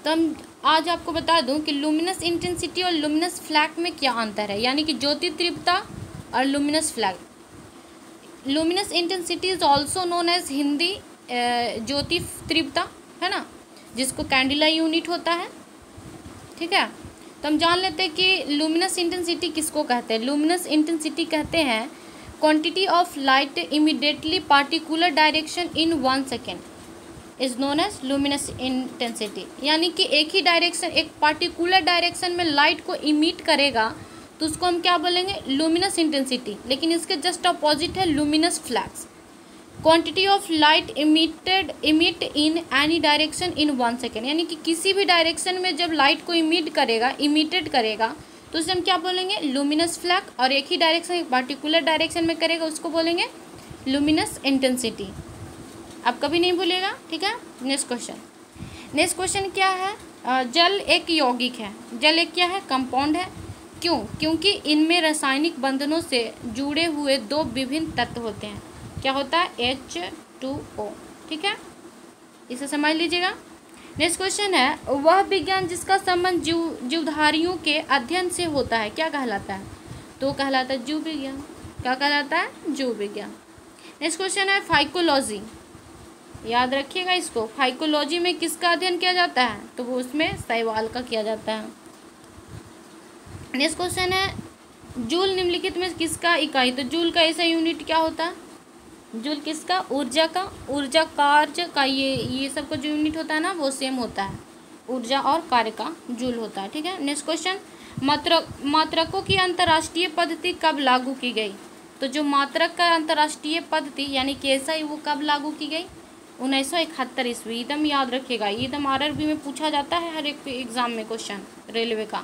तो हम आज आपको बता दूं कि लुमिनस इंटेंसिटी और लुमिनस फ्लैक्स में क्या अंतर है, यानी कि ज्योति तीव्रता और luminous flux. Luminous intensity is also known as Hindi ज्योति तीव्रता, है ना, जिसको कैंडिला यूनिट होता है। ठीक है, तो हम जान लेते हैं कि लुमिनस इंटेंसिटी किसको कहते हैं। लुमिनस इंटेंसिटी कहते हैं quantity of light immediately particular direction in 1 second is known as luminous intensity, यानी कि एक ही डायरेक्शन, एक पार्टिकुलर डायरेक्शन में लाइट को इमिट करेगा तो उसको हम क्या बोलेंगे, लुमिनस इंटेंसिटी। लेकिन इसके जस्ट अपोजिट है luminous flux, quantity of light emit in any direction in 1 second, यानी कि किसी भी डायरेक्शन में जब लाइट को इमिटेड करेगा तो उसे हम क्या बोलेंगे, लुमिनस फ्लैक, और एक ही डायरेक्शन, एक पार्टिकुलर डायरेक्शन में करेगा उसको बोलेंगे लुमिनस इंटेंसिटी। आप कभी नहीं भूलिएगा। ठीक है, नेक्स्ट क्वेश्चन क्या है, जल एक यौगिक है, जल एक क्या है, कंपाउंड है। क्यों, क्योंकि इनमें रासायनिक बंधनों से जुड़े हुए 2 विभिन्न तत्व होते हैं। क्या होता है, H2O। ठीक है, इसे समझ लीजिएगा। नेक्स्ट क्वेश्चन है, वह विज्ञान जिसका संबंध जीवधारियों के अध्ययन से होता है क्या कहलाता है, तो कहलाता है जीव विज्ञान। क्या कहलाता है, जीव विज्ञान। नेक्स्ट क्वेश्चन है, फाइकोलॉजी, याद रखिएगा इसको, फाइकोलॉजी में किसका अध्ययन किया जाता है, तो वो उसमें शैवाल का किया जाता है। नेक्स्ट क्वेश्चन है, जूल निम्नलिखित में किसका इकाई, तो जूल का ऐसा यूनिट क्या होता है, जूल किसका, ऊर्जा का, ऊर्जा कार्य का, ये सब का जो यूनिट होता है ना वो सेम होता है, ऊर्जा और कार्य का जूल होता है। ठीक है, नेक्स्ट क्वेश्चन, मात्रकों की अंतर्राष्ट्रीय पद्धति कब लागू की गई, तो जो मात्रक का अंतर्राष्ट्रीय पद्धति यानी कि एसआई वो कब लागू की गई, 1971 ईस्वी। एकदम याद रखिएगा, एकदम आरआरबी में पूछा जाता है हर एक एग्जाम में क्वेश्चन रेलवे का।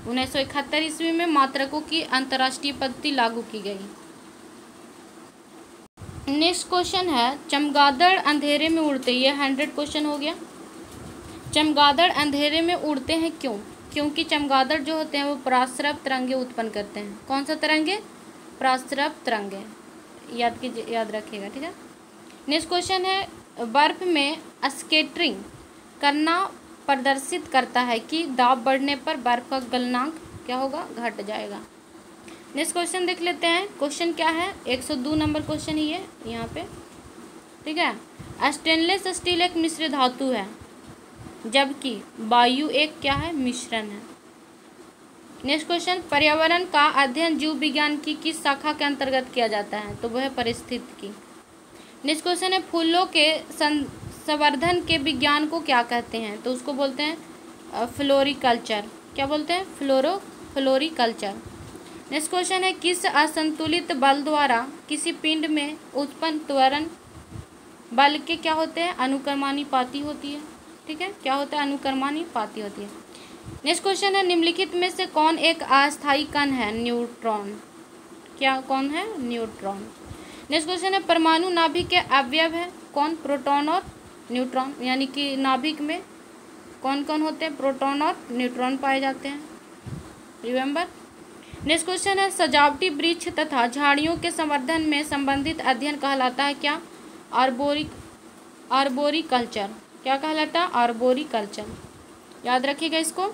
1971 ईस्वी में मात्रकों की अंतर्राष्ट्रीय पद्धति लागू की गई। नेक्स्ट क्वेश्चन है, चमगादड़ अंधेरे में उड़ते, ये 100 क्वेश्चन हो गया। चमगादड़ अंधेरे में उड़ते हैं क्यों, क्योंकि चमगादड़ जो होते हैं वो परास्रव तरंगे उत्पन्न करते हैं। कौन सा तरंगे? परास्रव तरंगे। याद रखिएगा, ठीक है। नेक्स्ट क्वेश्चन है, बर्फ में स्केटरिंग करना प्रदर्शित करता है कि दाब बढ़ने पर बर्फ का गलनांक क्या होगा? घट जाएगा। नेक्स्ट क्वेश्चन देख लेते हैं। क्वेश्चन क्या है? 102 नंबर क्वेश्चन ही है यहाँ पे, ठीक है। स्टेनलेस स्टील एक मिश्र धातु है, जबकि वायु एक क्या है? मिश्रण है। नेक्स्ट क्वेश्चन, पर्यावरण का अध्ययन जीव विज्ञान की किस शाखा के अंतर्गत किया जाता है? तो वह है परिस्थितिकी। नेक्स्ट क्वेश्चन है, फूलों के संवर्धन के विज्ञान को क्या कहते हैं? तो उसको बोलते हैं फ्लोरिकल्चर। क्या बोलते हैं? फ्लोरिकल्चर। नेक्स्ट क्वेश्चन है, किस असंतुलित बल द्वारा किसी पिंड में उत्पन्न त्वरण बल के क्या होते हैं? अनुक्रमानुपाती होती है, ठीक है। क्या होता है? अनुक्रमानुपाती होती है। नेक्स्ट क्वेश्चन है, निम्नलिखित में से कौन एक अस्थायी कण है? न्यूट्रॉन। क्या कौन है? न्यूट्रॉन। नेक्स्ट क्वेश्चन है, परमाणु नाभिक के अवयव है कौन? प्रोटॉन और न्यूट्रॉन। यानी कि नाभिक में कौन कौन होते हैं? प्रोटॉन और न्यूट्रॉन पाए जाते हैं, रिमेंबर। नेक्स्ट क्वेश्चन है, सजावटी वृक्ष तथा झाड़ियों के संवर्धन में संबंधित अध्ययन कहलाता है क्या? आर्बोरिकल्चर। क्या कहलाता है? आर्बोरिकल्चर। याद रखिएगा इसको।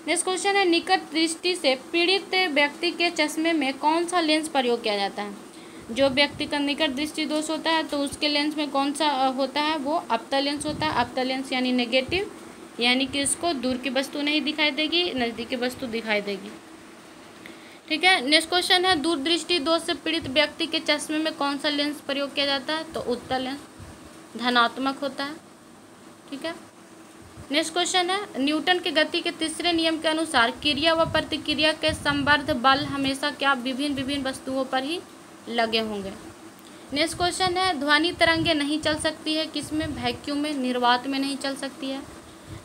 नेक्स्ट क्वेश्चन है, निकट दृष्टि से पीड़ित व्यक्ति के चश्मे में कौन सा लेंस प्रयोग किया जाता है? जो व्यक्ति का निकट दृष्टि दोष होता है तो उसके लेंस में कौन सा होता है? वो अपतल लेंस होता है। अपतल लेंस यानी नेगेटिव, यानी कि उसको दूर की वस्तु नहीं दिखाई देगी, नज़दीक की वस्तु दिखाई देगी, ठीक है। नेक्स्ट क्वेश्चन है, दूरदृष्टि दोष से पीड़ित व्यक्ति के चश्मे में कौन सा लेंस प्रयोग किया जाता है? तो उत्तल लेंस धनात्मक होता है, ठीक है। नेक्स्ट क्वेश्चन है, न्यूटन के गति के तीसरे नियम के अनुसार क्रिया व प्रतिक्रिया के संवर्ध बल हमेशा क्या विभिन्न वस्तुओं पर ही लगे होंगे। नेक्स्ट क्वेश्चन है, ध्वनि तरंगे नहीं चल सकती है किसमें? वैक्यूम में, निर्वात में नहीं चल सकती है।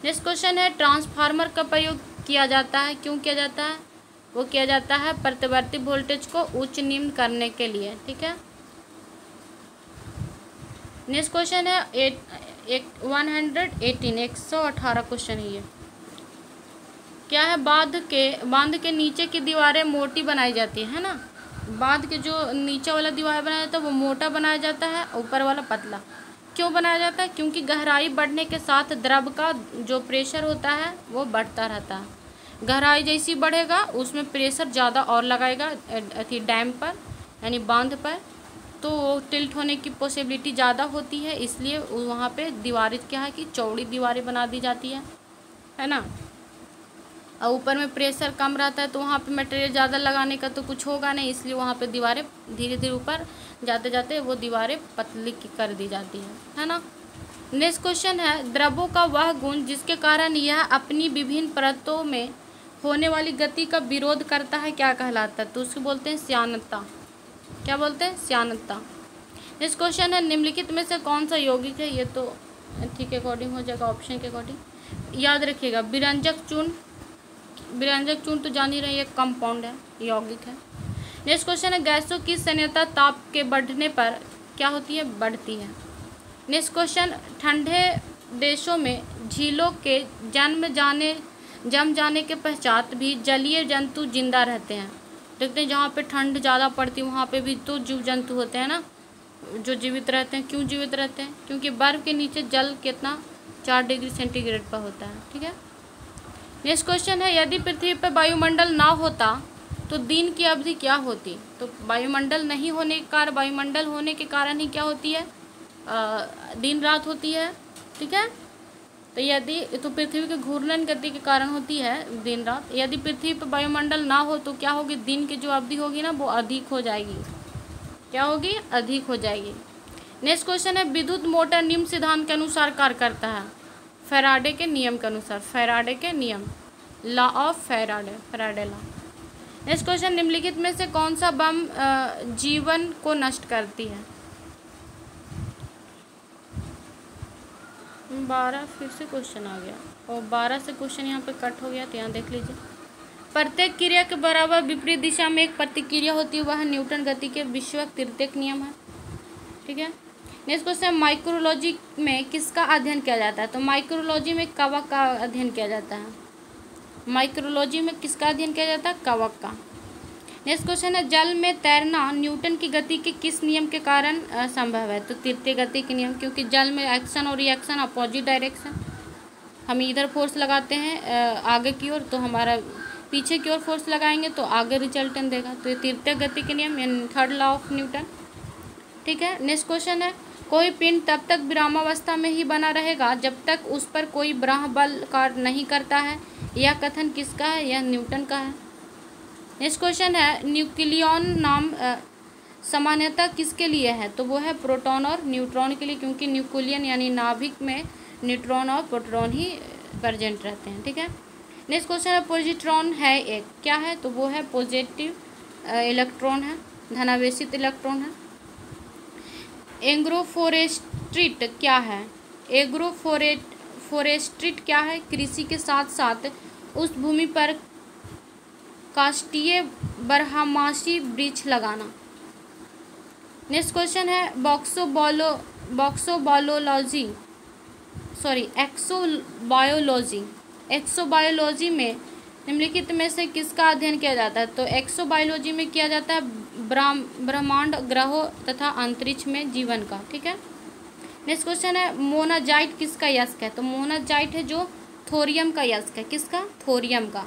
नेक्स्ट क्वेश्चन है, ट्रांसफार्मर का प्रयोग किया जाता है, क्यों किया जाता है? वो किया जाता है प्रतिवर्ती वोल्टेज को उच्च निम्न करने के लिए, ठीक है। नेक्स्ट क्वेश्चन है 118 क्वेश्चन है ये। क्या है? बांध के नीचे की दीवारें मोटी बनाई जाती है ना। बांध के जो नीचे वाला दीवार बनाया जाता है वो मोटा बनाया जाता है, ऊपर वाला पतला। क्यों बनाया जाता है? क्योंकि गहराई बढ़ने के साथ द्रव का जो प्रेशर होता है वो बढ़ता रहता है। गहराई जैसी बढ़ेगा उसमें प्रेशर ज़्यादा और लगाएगा डैम पर यानी बांध पर, तो टिल्ट होने की पॉसिबिलिटी ज़्यादा होती है, इसलिए वहाँ पे दीवारें क्या है कि चौड़ी दीवारें बना दी जाती है ना। और ऊपर में प्रेशर कम रहता है तो वहाँ पे मटेरियल ज़्यादा लगाने का तो कुछ होगा नहीं, इसलिए वहाँ पे दीवारें धीरे धीरे ऊपर जाते जाते वो दीवारें पतली कर दी जाती है ना। नेक्स्ट क्वेश्चन है, द्रवों का वह गुण जिसके कारण यह अपनी विभिन्न परतों में होने वाली गति का विरोध करता है क्या कहलाता है? तो उसको बोलते हैं श्यानता। क्या बोलते हैं? श्यानता। नेक्स्ट क्वेश्चन है, निम्नलिखित में से कौन सा यौगिक है? ये तो ठीक है अकॉर्डिंग हो जाएगा ऑप्शन के अकॉर्डिंग। याद रखिएगा, विरंजक चूर्ण तो जान ही रहे हैं, कंपाउंड है, यौगिक है। नेक्स्ट क्वेश्चन है, गैसों की संयंत्रता ताप के बढ़ने पर क्या होती है? बढ़ती है। नेक्स्ट क्वेश्चन, ठंडे देशों में झीलों के जम जाने के पश्चात भी जलीय जंतु जिंदा रहते हैं। देखते हैं जहाँ पे ठंड ज़्यादा पड़ती है वहाँ पे भी तो जीव जंतु होते हैं ना जो जीवित रहते हैं। क्यों जीवित रहते हैं? क्योंकि बर्फ़ के नीचे जल कितना 4 डिग्री सेंटीग्रेड पर होता है, ठीक है। नेक्स्ट क्वेश्चन है, यदि पृथ्वी पर वायुमंडल ना होता तो दिन की अवधि क्या होती? तो वायुमंडल नहीं होने के कारण, वायुमंडल होने के कारण ही क्या होती है? दिन रात होती है, ठीक है। तो यदि तो पृथ्वी के घूर्णन गति के कारण होती है दिन रात। यदि पृथ्वी पर वायुमंडल ना हो तो क्या होगी? दिन की जो अवधि होगी ना वो अधिक हो जाएगी। क्या होगी? अधिक हो जाएगी। नेक्स्ट क्वेश्चन है, विद्युत मोटर निम्न सिद्धांत के अनुसार कार्य करता है? फैराडे के नियम के अनुसार, फैराडे के नियम, law of Faraday law. Next question, निम्नलिखित में से कौन सा बम जीवन को नष्ट करती है? 12 फिर से क्वेश्चन आ गया और 12 से क्वेश्चन यहाँ पे कट हो गया, तो यहाँ देख लीजिए। प्रत्येक क्रिया के बराबर विपरीत दिशा में एक प्रतिक्रिया होती है, वह न्यूटन गति के विश्वक तृतीयक नियम है, ठीक है। नेक्स्ट क्वेश्चन, माइक्रोलॉजी में किसका अध्ययन किया जाता है? तो माइक्रोलॉजी में कवक का अध्ययन किया जाता है। माइक्रोलॉजी में किसका अध्ययन किया जाता है? कवक का। नेक्स्ट क्वेश्चन है जल में तैरना न्यूटन की गति के किस नियम के कारण संभव है? तो तृतीय गति के नियम, क्योंकि जल में एक्शन और रिएक्शन अपोजिट डायरेक्शन, हम इधर फोर्स लगाते हैं आगे की ओर तो हमारा पीछे की ओर फोर्स लगाएंगे तो आगे रिजल्टेंट देगा। तो ये तृतीय गति के नियम यानी थर्ड लॉ ऑफ न्यूटन। ठीक है। नेक्स्ट क्वेश्चन है कोई पिंड तब तक विरामावस्था में ही बना रहेगा जब तक उस पर कोई बाह्य बल कार्य नहीं करता है। यह कथन किसका है? यह न्यूटन का है। नेक्स्ट क्वेश्चन है न्यूक्लियन नाम सामान्यतः किसके लिए है? तो वो है प्रोटॉन और न्यूट्रॉन के लिए, क्योंकि न्यूक्लियन यानी नाभिक में न्यूट्रॉन और प्रोटॉन ही प्रेजेंट रहते हैं। ठीक है। नेक्स्ट क्वेश्चन है पॉजिट्रॉन है एक, क्या है? तो वो है पॉजिटिव इलेक्ट्रॉन है, धनावेशित इलेक्ट्रॉन है। एग्रोफोरेस्ट्री क्या है? एग्रोफोरेस्ट्री क्या है? कृषि के साथ साथ उस भूमि पर काष्ठीय बारहमासी वृक्ष लगाना। नेक्स्ट क्वेश्चन है एक्सोबायोलॉजी में निम्नलिखित में से किसका अध्ययन किया जाता है? तो एक्सोबायोलॉजी में किया जाता है ब्रह्मांड, ग्रहों तथा अंतरिक्ष में जीवन का। ठीक है। नेक्स्ट क्वेश्चन है मोनाजाइट किसका यस्क है? तो मोनाजाइट है जो थोरियम का यस्क है। किसका? थोरियम का।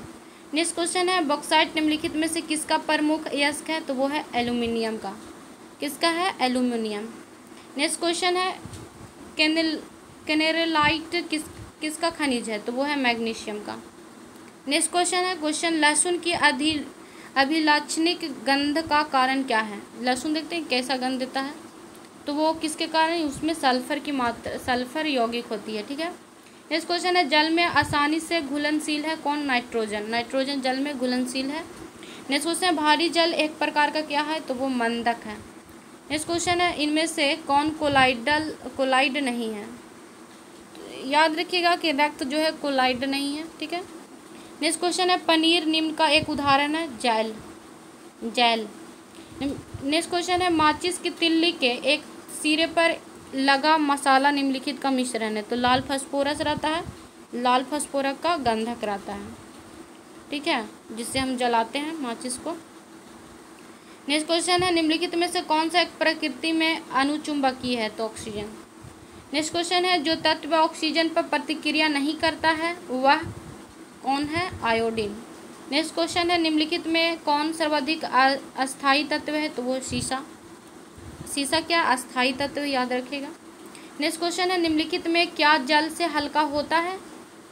नेक्स्ट क्वेश्चन है बॉक्साइट निम्नलिखित में से किसका प्रमुख यस्क है? तो वो है एल्यूमिनियम का। किसका है? एल्यूमिनियम। नेक्स्ट क्वेश्चन है कैनेरेलाइट किसका खनिज है? तो वो है मैग्नीशियम का। नेक्स्ट क्वेश्चन है लहसुन की अभिलाक्षणिक गंध का कारण क्या है? लहसुन देखते हैं कैसा गंध देता है, तो वो किसके कारण? उसमें सल्फर की मात्रा, सल्फर यौगिक होती है। ठीक है। नेक्स्ट क्वेश्चन है जल में आसानी से घुलनशील है कौन? नाइट्रोजन। नाइट्रोजन जल में घुलनशील है। नेक्स्ट क्वेश्चन है भारी जल एक प्रकार का क्या है? तो वो मंदक है। नेक्स्ट क्वेश्चन है इनमें से कौन कोलाइड नहीं है? तो याद रखिएगा कि रक्त जो है कोलाइड नहीं है। ठीक है। नेक्स्ट क्वेश्चन है पनीर निम्न का एक उदाहरण है? जैल। नेक्स्ट क्वेश्चन है माचिस की तिल्ली के एक सिरे पर लगा मसाला निम्नलिखित का मिश्रण है? तो लाल फास्फोरस रहता है, लाल फास्फोरस का गंधक रहता है। ठीक है, जिससे हम जलाते हैं माचिस को। नेक्स्ट क्वेश्चन है निम्नलिखित में से कौन सा एक प्रकृति में अणुचुंबकीय है? तो ऑक्सीजन। नेक्स्ट क्वेश्चन है जो तत्व ऑक्सीजन पर प्रतिक्रिया नहीं करता है वह कौन है? आयोडीन। नेक्स्ट क्वेश्चन है निम्नलिखित में कौन सर्वाधिक अस्थायी तत्व है? तो वो शीशा। शीशा क्या? अस्थायी तत्व, याद रखिएगा। नेक्स्ट क्वेश्चन है निम्नलिखित में क्या जल से हल्का होता है?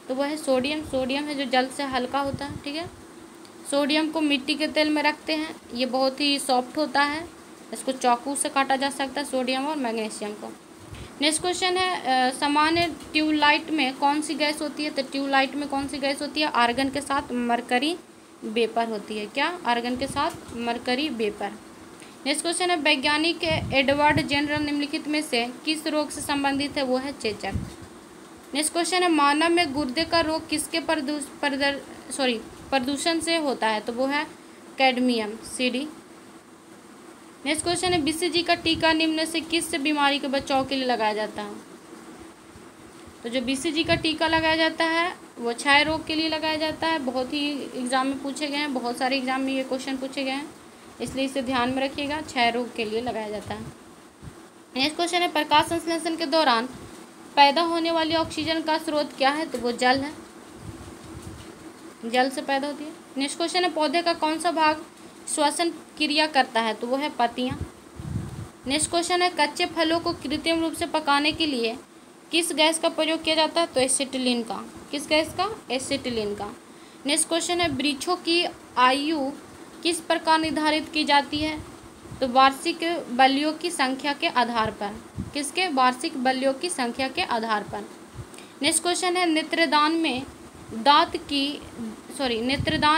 तो वह है सोडियम। सोडियम है जो जल से हल्का होता है। ठीक है। सोडियम को मिट्टी के तेल में रखते हैं, ये बहुत ही सॉफ्ट होता है, इसको चाकू से काटा जा सकता है, सोडियम और मैग्नीशियम को। नेक्स्ट क्वेश्चन है सामान्य ट्यूबलाइट में कौन सी गैस होती है? तो ट्यूबलाइट में कौन सी गैस होती है? आर्गन के साथ मरकरी वेपर होती है। क्या? आर्गन के साथ मरकरी वेपर। नेक्स्ट क्वेश्चन है वैज्ञानिक एडवर्ड जेनर निम्नलिखित में से किस रोग से संबंधित है? वो है चेचक। नेक्स्ट क्वेश्चन है मानव में गुर्दे का रोग किसके प्रदूषण से होता है? तो वो है कैडमियम, CD। नेक्स्ट क्वेश्चन है BCG का टीका निम्न से किस बीमारी के बचाव के लिए लगाया जाता है? तो जो BCG का टीका लगाया जाता है वो क्षय रोग के लिए लगाया जाता है। बहुत ही एग्जाम में पूछे गए हैं, बहुत सारे एग्जाम में ये क्वेश्चन पूछे गए हैं, इसलिए इसे ध्यान में रखिएगा, क्षय रोग के लिए लगाया जाता है। नेक्स्ट क्वेश्चन है प्रकाश संश्लेषण के दौरान पैदा होने वाली ऑक्सीजन का स्रोत क्या है? तो वो जल है, जल से पैदा होती है। नेक्स्ट क्वेश्चन है पौधे का कौन सा भाग श्वसन क्रिया करता है? तो वो है पत्तियाँ। नेक्स्ट क्वेश्चन है कच्चे फलों को कृत्रिम रूप से पकाने के लिए किस गैस का प्रयोग किया जाता है? तो एसिटिलीन का। किस गैस का? एसिटिलीन का। नेक्स्ट क्वेश्चन है वृक्षों की आयु किस प्रकार निर्धारित की जाती है? तो वार्षिक बल्लियों की संख्या के आधार पर। किसके? वार्षिक बल्लियों की संख्या के आधार पर। नेक्स्ट क्वेश्चन है नेत्रदान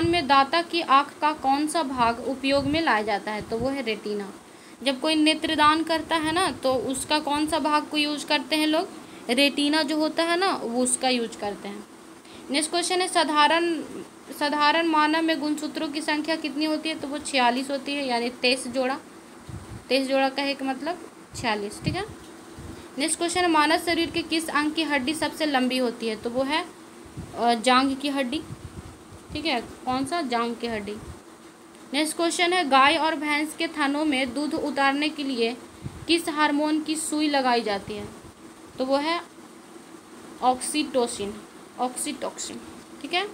में दाता की आँख का कौन सा भाग उपयोग में लाया जाता है? तो वो है रेटिना। जब कोई नेत्रदान करता है ना तो उसका कौन सा भाग को यूज करते हैं लोग? रेटिना जो होता है ना वो उसका यूज करते हैं। नेक्स्ट क्वेश्चन है साधारण मानव में गुणसूत्रों की संख्या कितनी होती है? तो वो 46 होती है, यानी 23 जोड़ा। 23 जोड़ा का एक मतलब 46। ठीक है। नेक्स्ट क्वेश्चन है मानव शरीर के किस अंग की हड्डी सबसे लंबी होती है? तो वो है जांघ की हड्डी। ठीक है, कौन सा, जांग की हड्डी। नेक्स्ट क्वेश्चन है, गाय और भैंस के थनों में दूध उतारने के लिए किस हार्मोन की सुई लगाई जाती है? तो वो है ऑक्सीटोसिन, ऑक्सीटोसिन। ठीक है।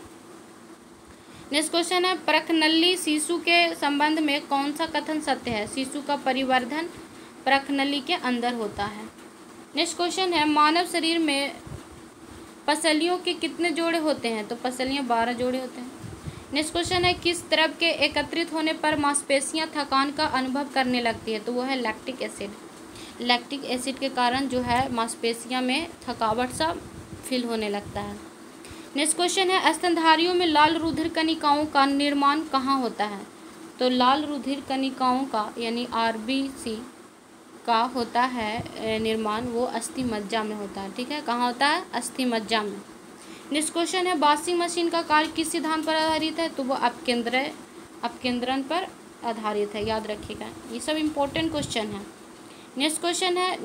नेक्स्ट क्वेश्चन है, प्रखनली शिशु के संबंध में कौन सा कथन सत्य है? शिशु का परिवर्धन प्रखनली के अंदर होता है। नेक्स्ट क्वेश्चन है, मानव शरीर में पसलियों के कितने जोड़े होते हैं? तो पसलियाँ 12 जोड़े होते हैं। नेक्स्ट क्वेश्चन है, किस द्रव के एकत्रित होने पर मांसपेशियां थकान का अनुभव करने लगती है? तो वो है लैक्टिक एसिड। लैक्टिक एसिड के कारण जो है मांसपेशियां में थकावट सा फील होने लगता है। नेक्स्ट क्वेश्चन है, स्तनधारियों में लाल रुधिर कणिकाओं का निर्माण कहाँ होता है? तो लाल रुधिर कणिकाओं का यानी RBC का होता है निर्माण, वो अस्थि मज्जा में होता है। ठीक है, कहाँ होता है? अस्थि मज्जा में। नेक्स्ट क्वेश्चन है, वॉशिंग मशीन का कार्य किस सिद्धांत पर आधारित है? तो वो अपकेंद्रण पर आधारित है, याद रखिएगा, ये सब इम्पोर्टेंट क्वेश्चन है। नेक्स्ट क्वेश्चन है,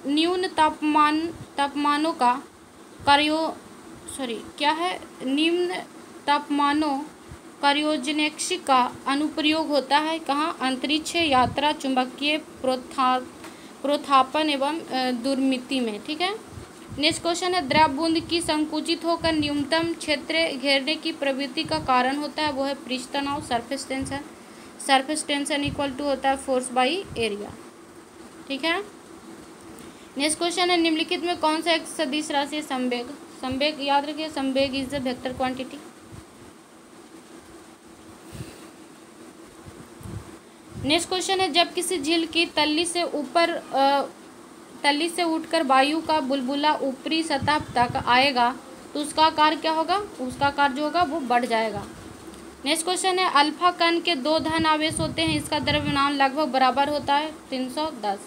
न्यून तापमानों का निम्न तापमानों क्रायोजेनिक्स का अनुप्रयोग होता है कहाँ? अंतरिक्ष यात्रा, चुंबकीय प्रोत्थापन एवं दुर्मिति में। ठीक है। नेक्स्ट क्वेश्चन है, द्रव बूंद की संकुचित होकर न्यूनतम क्षेत्र घेरने की प्रवृत्ति का कारण होता है, वो है पृष्ठ तनाव, surface tension. Surface tension equal to होता है फोर्स बाई एरिया। ठीक है। नेक्स्ट क्वेश्चन है, निम्नलिखित में कौन सा एक सदिश राशि है? संवेग। संवेग याद रखिए, संवेग is the vector quantity. Next question है, जब किसी झील की तल्ली से उठकर वायु का बुलबुला ऊपरी सतह तक आएगा तो उसका आकार क्या होगा? उसका आकार जो होगा वो बढ़ जाएगा। नेक्स्ट क्वेश्चन है, अल्फा कण के 2 धन आवेश होते हैं, इसका द्रव्यमान लगभग बराबर होता है 310।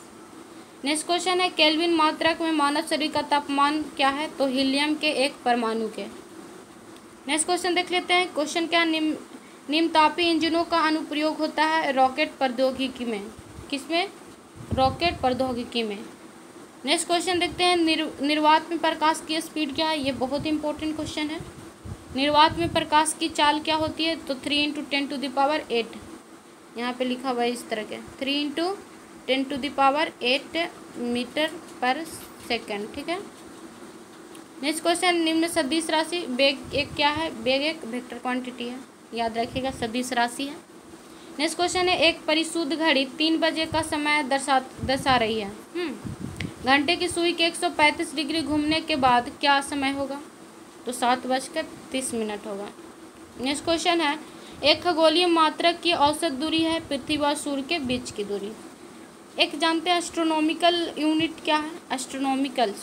नेक्स्ट क्वेश्चन है, केल्विन मात्रक में मानव शरीर का तापमान क्या है? तो हीलियम के एक परमाणु के। नेक्स्ट क्वेश्चन देख लेते हैं। क्वेश्चन क्या, निम्नतापी इंजनों का अनुप्रयोग होता है रॉकेट प्रौद्योगिकी में। किसमें? रॉकेट प्रौद्योगिकी में। नेक्स्ट क्वेश्चन देखते हैं, निर्वात में प्रकाश की स्पीड क्या है? ये बहुत इंपॉर्टेंट क्वेश्चन है। निर्वात में प्रकाश की चाल क्या होती है? तो 3 × 10⁸ यहाँ पे लिखा हुआ है इस तरह के, 3 × 10⁸ मीटर पर सेकेंड। ठीक है। नेक्स्ट क्वेश्चन, निम्न सदिश राशि वेग एक क्या है? वेग एक वेक्टर क्वांटिटी है, याद रखिएगा, सदिश राशि है। नेक्स्ट क्वेश्चन है, एक परिशुद्ध घड़ी 3 बजे का समय दर्शा रही है। घंटे की सुई के 135 डिग्री घूमने के बाद क्या समय होगा? तो 7:30 होगा। नेक्स्ट क्वेश्चन है, एक खगोलीय मात्रक की औसत दूरी है पृथ्वी और सूर्य के बीच की दूरी। एक जानते हैं एस्ट्रोनॉमिकल यूनिट क्या है? एस्ट्रोनॉमिकल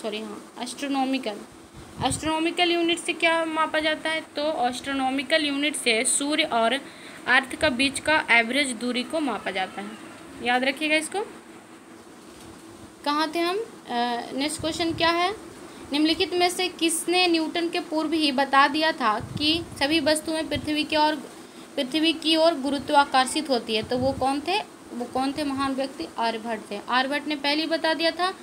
यूनिट से क्या मापा जाता है? तो एस्ट्रोनॉमिकल यूनिट से सूर्य और अर्थ का बीच का एवरेज दूरी को मापा जाता है, याद रखिएगा इसको। कहाँ थे हम? नेक्स्ट क्वेश्चन क्या है, निम्नलिखित में से किसने न्यूटन के पूर्व ही बता दिया था कि सभी वस्तुएं पृथ्वी की ओर गुरुत्वाकर्षित होती है? तो वो कौन थे महान व्यक्ति? आर्यभट्ट थे। आर्यभट्ट ने पहले ही बता दिया था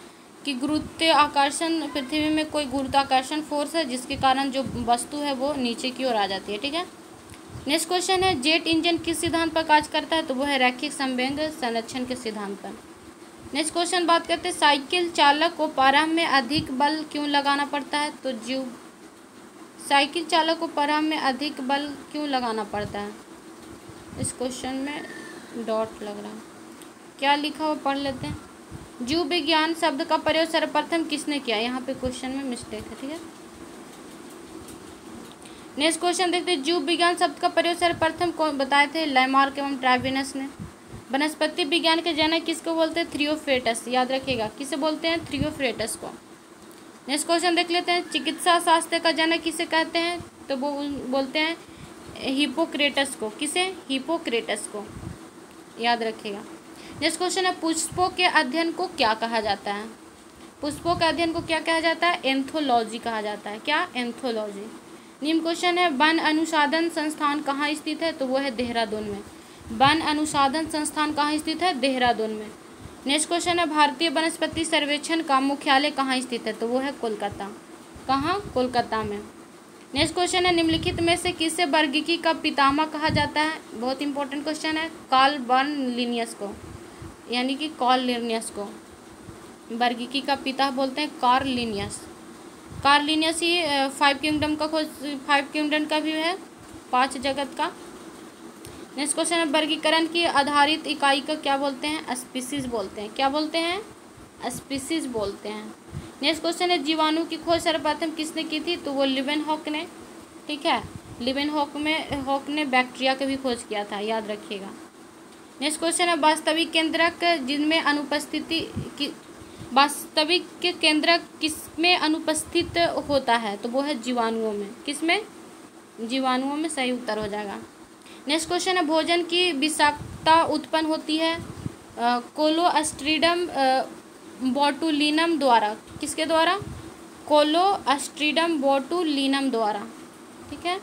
कि गुरुत्वाकर्षण, पृथ्वी में कोई गुरुत्वाकर्षण फोर्स है जिसके कारण जो वस्तु है वो नीचे की ओर आ जाती है। ठीक है। नेक्स्ट क्वेश्चन है, जेट इंजन किस सिद्धांत पर कार्य करता है? तो वो है रैखिक संवेग संरक्षण के सिद्धांत पर। नेक्स्ट क्वेश्चन बात करते हैं, साइकिल चालक को प्रारंभ में अधिक बल क्यों लगाना पड़ता है? तो साइकिल चालक को प्रारंभ में अधिक बल क्यों लगाना पड़ता है? इस क्वेश्चन में डॉट लग रहा है, क्या लिखा हुआ पढ़ लेते हैं। जीव विज्ञान शब्द का प्रयोग सर्वप्रथम किसने किया? यहाँ पे क्वेश्चन में मिस्टेक है। ठीक है। नेक्स्ट क्वेश्चन देखते हैं, जीव विज्ञान शब्द का प्रयोग सर्वप्रथम कौन बताए थे? लैमार्क एवं ट्राइविनस ने। वनस्पति विज्ञान के जनक किसको बोलते हैं? थियोफ्रेटस, याद रखिएगा, किसे बोलते हैं? थियोफ्रेटस को। नेक्स्ट क्वेश्चन देख लेते हैं, चिकित्सा शास्त्र का जनक किसे कहते हैं? तो वो बोलते हैं हिप्पोक्रेटस को। किसे? हिप्पोक्रेटस को, याद रखिएगा। नेक्स्ट क्वेश्चन है, पुष्पों के अध्ययन को क्या कहा जाता है? पुष्पों के अध्ययन को क्या कहा जाता है? एंथोलॉजी कहा जाता है। क्या? एंथोलॉजी। निम्न क्वेश्चन है, वन अनुसंधान संस्थान कहाँ स्थित है? तो वो है देहरादून में। वन अनुसंधान संस्थान कहाँ स्थित है? देहरादून में। नेक्स्ट क्वेश्चन है, भारतीय वनस्पति सर्वेक्षण का मुख्यालय कहाँ स्थित है? तो वो है कोलकाता। कहाँ? कोलकाता में। नेक्स्ट क्वेश्चन है, निम्नलिखित में से किसे वर्गीकी का पितामह कहा जाता है? बहुत इंपॉर्टेंट क्वेश्चन है। कार्ल बर्नलिनियस को, यानी कि कार्ल लिनियस को वर्गीकी का पिता बोलते हैं, कार्ल लिनियस। कार्ल लिनियस ही 5 किंगडम का भी है, 5 जगत का। नेक्स्ट क्वेश्चन है, वर्गीकरण की आधारित इकाई को क्या बोलते हैं? स्पीसीज बोलते हैं। क्या बोलते हैं? स्पीसीज बोलते हैं। नेक्स्ट क्वेश्चन है, जीवाणु की खोज सर्वप्रथम किसने की थी? तो वो लिवेनहॉक ने, ठीक है, लिवेनहॉक ने बैक्टीरिया की भी खोज किया था, याद रखिएगा। नेक्स्ट क्वेश्चन है, वास्तविक केंद्रक जिनमें अनुपस्थिति की, वास्तविक केंद्रक किसमें अनुपस्थित होता है? तो वो है जीवाणुओं में। किसमें? जीवाणुओं में, सही उत्तर हो जाएगा। नेक्स्ट क्वेश्चन है, भोजन की विषाक्तता उत्पन्न होती है कोलोस्ट्रीडम बोटुलिनम द्वारा। किसके द्वारा? कोलोस्ट्रीडम बोटुलिनम द्वारा, ठीक है।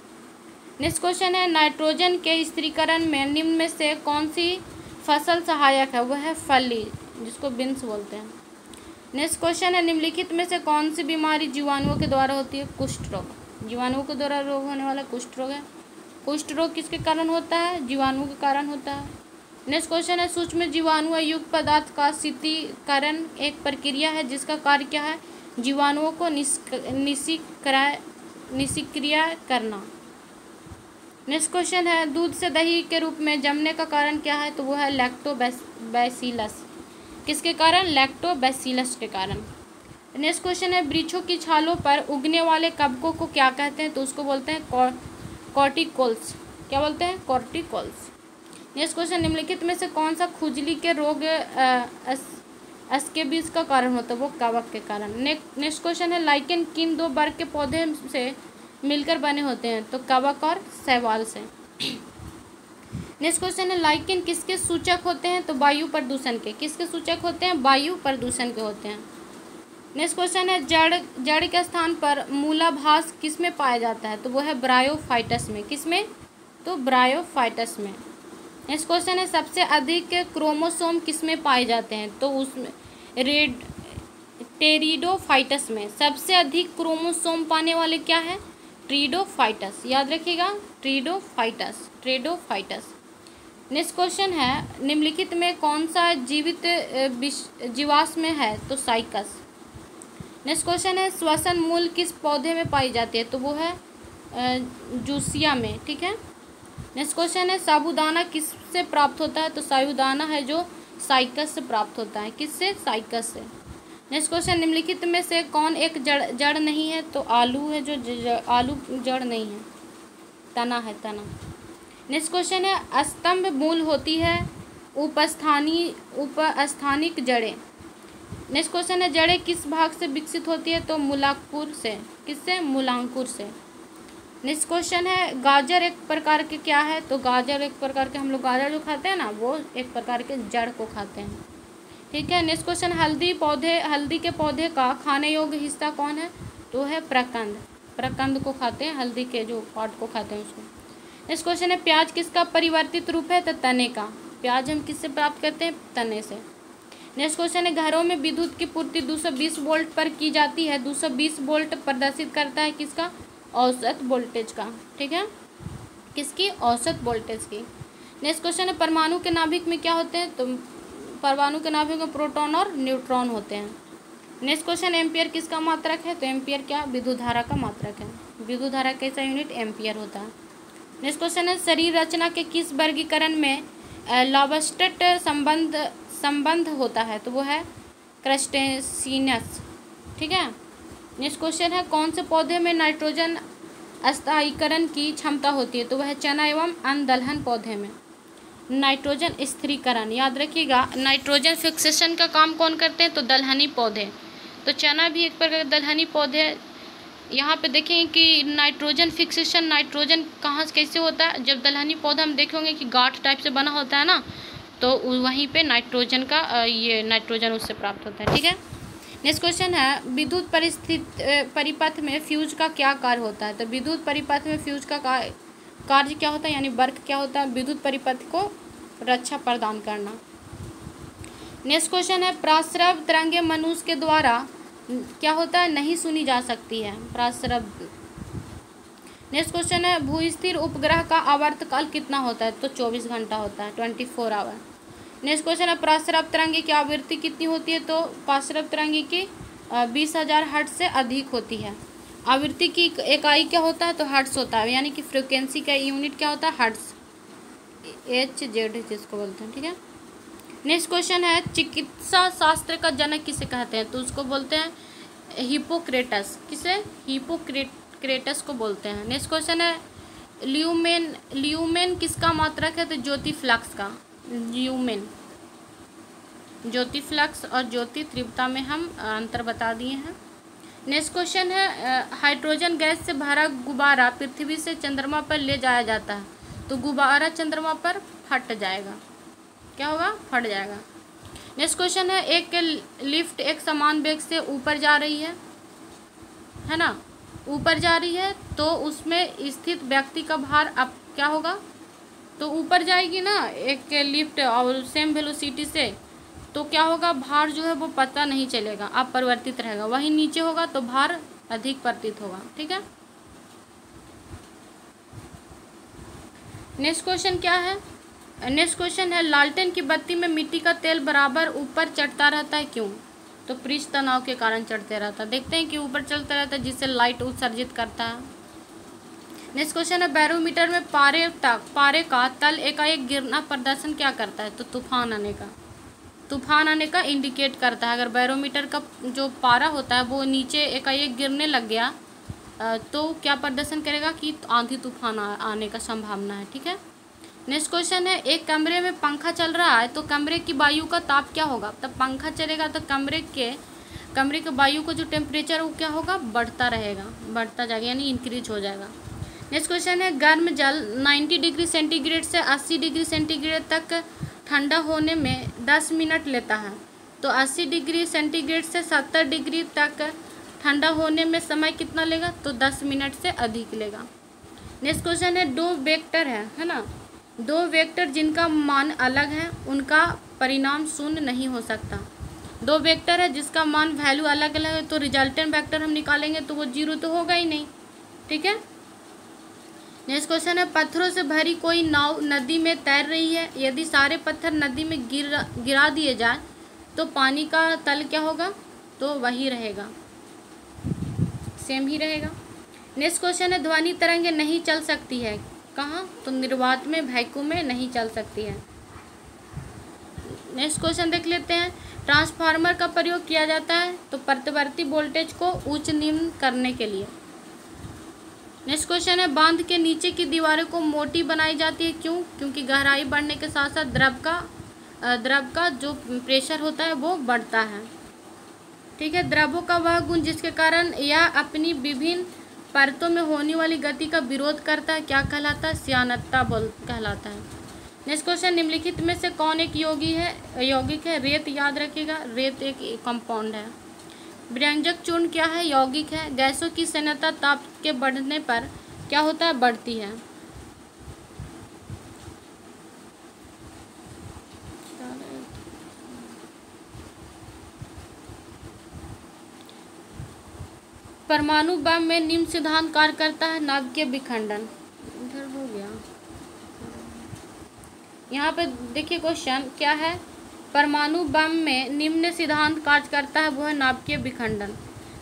नेक्स्ट क्वेश्चन है, नाइट्रोजन के स्थिरीकरण में निम्न में से कौन सी फसल सहायक है? वह है फली, जिसको बीन्स बोलते हैं। नेक्स्ट क्वेश्चन है, निम्नलिखित में से कौन सी बीमारी जीवाणुओं के द्वारा होती है? कुष्ठ रोग। जीवाणुओं के द्वारा रोग होने वाला कुष्ठ रोग है। कुष्ठ रोग किसके कारण होता है? जीवाणुओं के कारण होता है। नेक्स्ट क्वेश्चन है, सूक्ष्म जीवाणु युक्त पदार्थ का शीतलीकरण एक प्रक्रिया है जिसका कार्य क्या है? जीवाणुओं को निष्क्रिय करना। नेक्स्ट क्वेश्चन है, दूध से दही के रूप में जमने का कारण क्या है? तो वो है लैक्टोबैसिलस। किसके कारण? लैक्टोबैसिलस के कारण। नेक्स्ट क्वेश्चन है, वृक्षों की छालों पर उगने वाले कवकों को क्या कहते हैं? तो उसको बोलते हैं कॉर्टिकोल्स। क्या बोलते हैं? कॉर्टिकोल्स। नेक्स्ट क्वेश्चन, निम्नलिखित में से कौन सा खुजली के रोग स्केबीज का कारण होता है? वो कवक के कारण। नेक्स्ट क्वेश्चन है, लाइकेन किन 2 वर्ग के पौधे से मिलकर बने होते हैं? तो कवक और शैवाल से। नेक्स्ट क्वेश्चन है, लाइकेन किसके सूचक होते हैं? तो वायु प्रदूषण के। किसके सूचक होते हैं? वायु प्रदूषण के होते हैं। नेक्स्ट क्वेश्चन है, जड़ के स्थान पर मूलाभास किसमें पाया जाता है? तो वो है ब्रायोफाइटस में। किसमें? तो ब्रायोफाइटस में। नेक्स्ट क्वेश्चन है, सबसे अधिक क्रोमोसोम किसमें पाए जाते हैं? तो उसमें टेरिडोफाइटस में। सबसे अधिक क्रोमोसोम पाने वाले क्या है? ट्रीडोफाइटस, याद रखिएगा, ट्रेडोफाइटस। नेक्स्ट क्वेश्चन है, निम्नलिखित में कौन सा जीवित जीवाश्म है? तो साइकस। नेक्स्ट क्वेश्चन है, श्वसन मूल किस पौधे में पाई जाती है? तो वो है जूसिया में, ठीक है। नेक्स्ट क्वेश्चन है, साबूदाना किससे प्राप्त होता है? तो साबूदाना है जो साइकस से प्राप्त होता है। किससे? साइकस से। नेक्स्ट क्वेश्चन, निम्नलिखित में से कौन एक जड़ नहीं है? तो आलू है जो आलू जड़ नहीं है, तना है, तना। नेक्स्ट क्वेश्चन है, स्तंभ मूल होती है उपस्थानिक जड़ें। नेक्स्ट क्वेश्चन है, जड़ें किस भाग से विकसित होती है? तो मूलांकुर से। किससे? मूलांकुर से। नेक्स्ट क्वेश्चन है, गाजर एक प्रकार के क्या है? तो गाजर एक प्रकार के, हम लोग गाजर जो खाते हैं ना, वो एक प्रकार के जड़ को खाते हैं, ठीक है। नेक्स्ट क्वेश्चन, हल्दी के पौधे का खाने योग्य हिस्सा कौन है? तो है प्रकंद। प्रकंद को खाते हैं, हल्दी के जो पार्ट को खाते हैं उसको। नेक्स्ट क्वेश्चन है, प्याज किसका परिवर्तित रूप है? तो तने का। प्याज हम किससे प्राप्त करते हैं? तने से। नेक्स्ट क्वेश्चन है, घरों में विद्युत की पूर्ति 220 वोल्ट पर की जाती है। 220 वोल्ट प्रदर्शित करता है किसका? औसत वोल्टेज का, ठीक है। किसकी? औसत वोल्टेज की। नेक्स्ट क्वेश्चन है, परमाणु के नाभिक में क्या होते हैं? तो परमाणु के नाभिक में प्रोटॉन और न्यूट्रॉन होते हैं। नेक्स्ट क्वेश्चन, एम्पियर किसका मात्रक है? तो एम्पियर क्या? विद्युत धारा का मात्रक है। विद्युत धारा कैसा यूनिट? एम्पियर होता है। नेक्स्ट क्वेश्चन है, शरीर रचना के किस वर्गीकरण में लॉबस्टेट संबंध होता है? तो वो है क्रस्टेशियस, ठीक है। नेक्स्ट क्वेश्चन है, कौन से पौधे में नाइट्रोजन स्थायीकरण की क्षमता होती है? तो वह है चना एवं अन्य दलहन पौधे में। नाइट्रोजन स्थिरीकरण, याद रखिएगा, नाइट्रोजन फिक्सेशन का काम कौन करते हैं? तो दलहनी पौधे। तो चना भी एक प्रकार का दलहनी पौधे। यहाँ पे देखेंगे कि नाइट्रोजन फिक्सेशन, नाइट्रोजन कहाँ कैसे होता है? जब दलहनी पौधा हम देखेंगे कि गांठ टाइप से बना होता है ना, तो वहीं पे नाइट्रोजन का ये नाइट्रोजन उससे प्राप्त होता है, ठीक है। नेक्स्ट क्वेश्चन है, विद्युत परिपथ में फ्यूज का क्या कार्य होता है? तो विद्युत परिपथ में फ्यूज का कार्य क्या होता है, यानी वर्क क्या होता है? विद्युत परिपथ को रक्षा प्रदान करना। नेक्स्ट क्वेश्चन है, प्राश्रव तरंगें मनुष्य के द्वारा क्या होता है? नहीं सुनी जा सकती है। प्राश्रव नेक्स्ट क्वेश्चन है भूस्थिर उपग्रह का आवर्तकाल कितना होता है? तो 24 घंटा होता है, 24 आवर। नेक्स्ट क्वेश्चन है प्रस्रव तरंगी की आवृत्ति कितनी होती है? तो प्रस्रव तरंगी की 20,000 हर्ट्ज से अधिक होती है। आवृत्ति की इकाई क्या होता है? तो हर्ट्ज होता है, यानी कि फ्रिक्वेंसी का यूनिट क्या होता है? हर्ट्ज, HZ जिसको बोलते हैं, ठीक है। नेक्स्ट क्वेश्चन है चिकित्सा शास्त्र का जनक किसे कहते हैं? तो उसको बोलते हैं हिपोक्रेटस। किसे? हिपोक्रेटस को बोलते हैं। नेक्स्ट क्वेश्चन है ल्यूमेन किसका मात्रक है? तो ज्योति फ्लक्स का। ल्यूमेन, ज्योति फ्लक्स और ज्योति तीव्रता में हम अंतर बता दिए हैं। नेक्स्ट क्वेश्चन है हाइड्रोजन गैस से भरा गुब्बारा पृथ्वी से चंद्रमा पर ले जाया जाता है, तो गुब्बारा चंद्रमा पर फट जाएगा। क्या होगा? फट जाएगा। नेक्स्ट क्वेश्चन है एक लिफ्ट एक समान वेग से ऊपर जा रही है ना, ऊपर जा रही है, तो उसमें स्थित व्यक्ति का भार अब क्या होगा? तो ऊपर जाएगी ना एक लिफ्ट और सेम वेलोसिटी से, तो क्या होगा? भार जो है वो पता नहीं चलेगा, अपरिवर्तित रहेगा। वहीं नीचे होगा तो भार अधिक परिवर्तित होगा, ठीक है। नेक्स्ट क्वेश्चन क्या है? नेक्स्ट क्वेश्चन है लालटेन की बत्ती में मिट्टी का तेल बराबर ऊपर चढ़ता रहता है, क्यों? तो पृष्ठ तनाव के कारण चढ़ते रहता है। देखते हैं कि ऊपर चलता रहता है जिससे लाइट उत्सर्जित करता है। नेक्स्ट क्वेश्चन है बैरोमीटर में पारे का तल एकाएक गिरना प्रदर्शन क्या करता है? तो तूफान आने का इंडिकेट करता है। अगर बैरोमीटर का जो पारा होता है वो नीचे एकाएक गिरने लग गया तो क्या प्रदर्शन करेगा? कि आंधी तूफान आने का संभावना है, ठीक है। नेक्स्ट क्वेश्चन है एक कमरे में पंखा चल रहा है, तो कमरे की वायु का ताप क्या होगा? तब पंखा चलेगा तो कमरे के वायु का जो टेम्परेचर वो क्या होगा? बढ़ता रहेगा, बढ़ता जाएगा, यानी इंक्रीज हो जाएगा। नेक्स्ट क्वेश्चन है गर्म जल 90 डिग्री सेंटीग्रेड से 80 डिग्री सेंटीग्रेड तक ठंडा होने में 10 मिनट लेता है, तो 80 डिग्री सेंटीग्रेड से 70 डिग्री तक ठंडा होने में समय कितना लेगा? तो 10 मिनट से अधिक लेगा। नेक्स्ट क्वेश्चन है दो वेक्टर है ना, दो वेक्टर जिनका मान अलग है उनका परिणाम शून्य नहीं हो सकता। दो वेक्टर है जिसका मान वैल्यू अलग अलग है, तो रिजल्टेंट वेक्टर हम निकालेंगे तो वो 0 तो होगा ही नहीं, ठीक है। नेक्स्ट क्वेश्चन है पत्थरों से भरी कोई नाव नदी में तैर रही है, यदि सारे पत्थर नदी में गिरा दिए जाए तो पानी का तल क्या होगा? तो वही रहेगा, सेम ही रहेगा। नेक्स्ट क्वेश्चन है ध्वनि तरंगे नहीं चल सकती है, कहाँ? तो निर्वात में, वैक्यूम में नहीं चल सकती है। नेक्स्ट क्वेश्चन देख लेते हैं ट्रांसफार्मर का प्रयोग किया जाता है तो प्रतिवर्ती वोल्टेज को उच्च निम्न करने के लिए। नेक्स्ट क्वेश्चन है बांध के नीचे की दीवारों को मोटी बनाई जाती है, क्यों? क्योंकि गहराई बढ़ने के साथ साथ द्रव का जो प्रेशर होता है वो बढ़ता है, ठीक है। द्रवों का वह गुण जिसके कारण यह अपनी विभिन्न परतों में होने वाली गति का विरोध करता है क्या कहलाता है? श्यानता कहलाता है। नेक्स्ट क्वेश्चन निम्नलिखित में से कौन एक यौगिक है? रेत, याद रखिएगा, रेत एक कंपाउंड है। व्यंजक चूर्ण क्या है? यौगिक है। गैसों की सांद्रता ताप के बढ़ने पर क्या होता है? बढ़ती है। परमाणु बम में निम्न सिद्धांत कार्य करता है, नाभिकीय विखंडन। इधर हो गया, यहाँ पे देखिए क्वेश्चन क्या है, परमाणु बम में निम्न सिद्धांत कार्य करता है, वो है नाभिकीय विखंडन।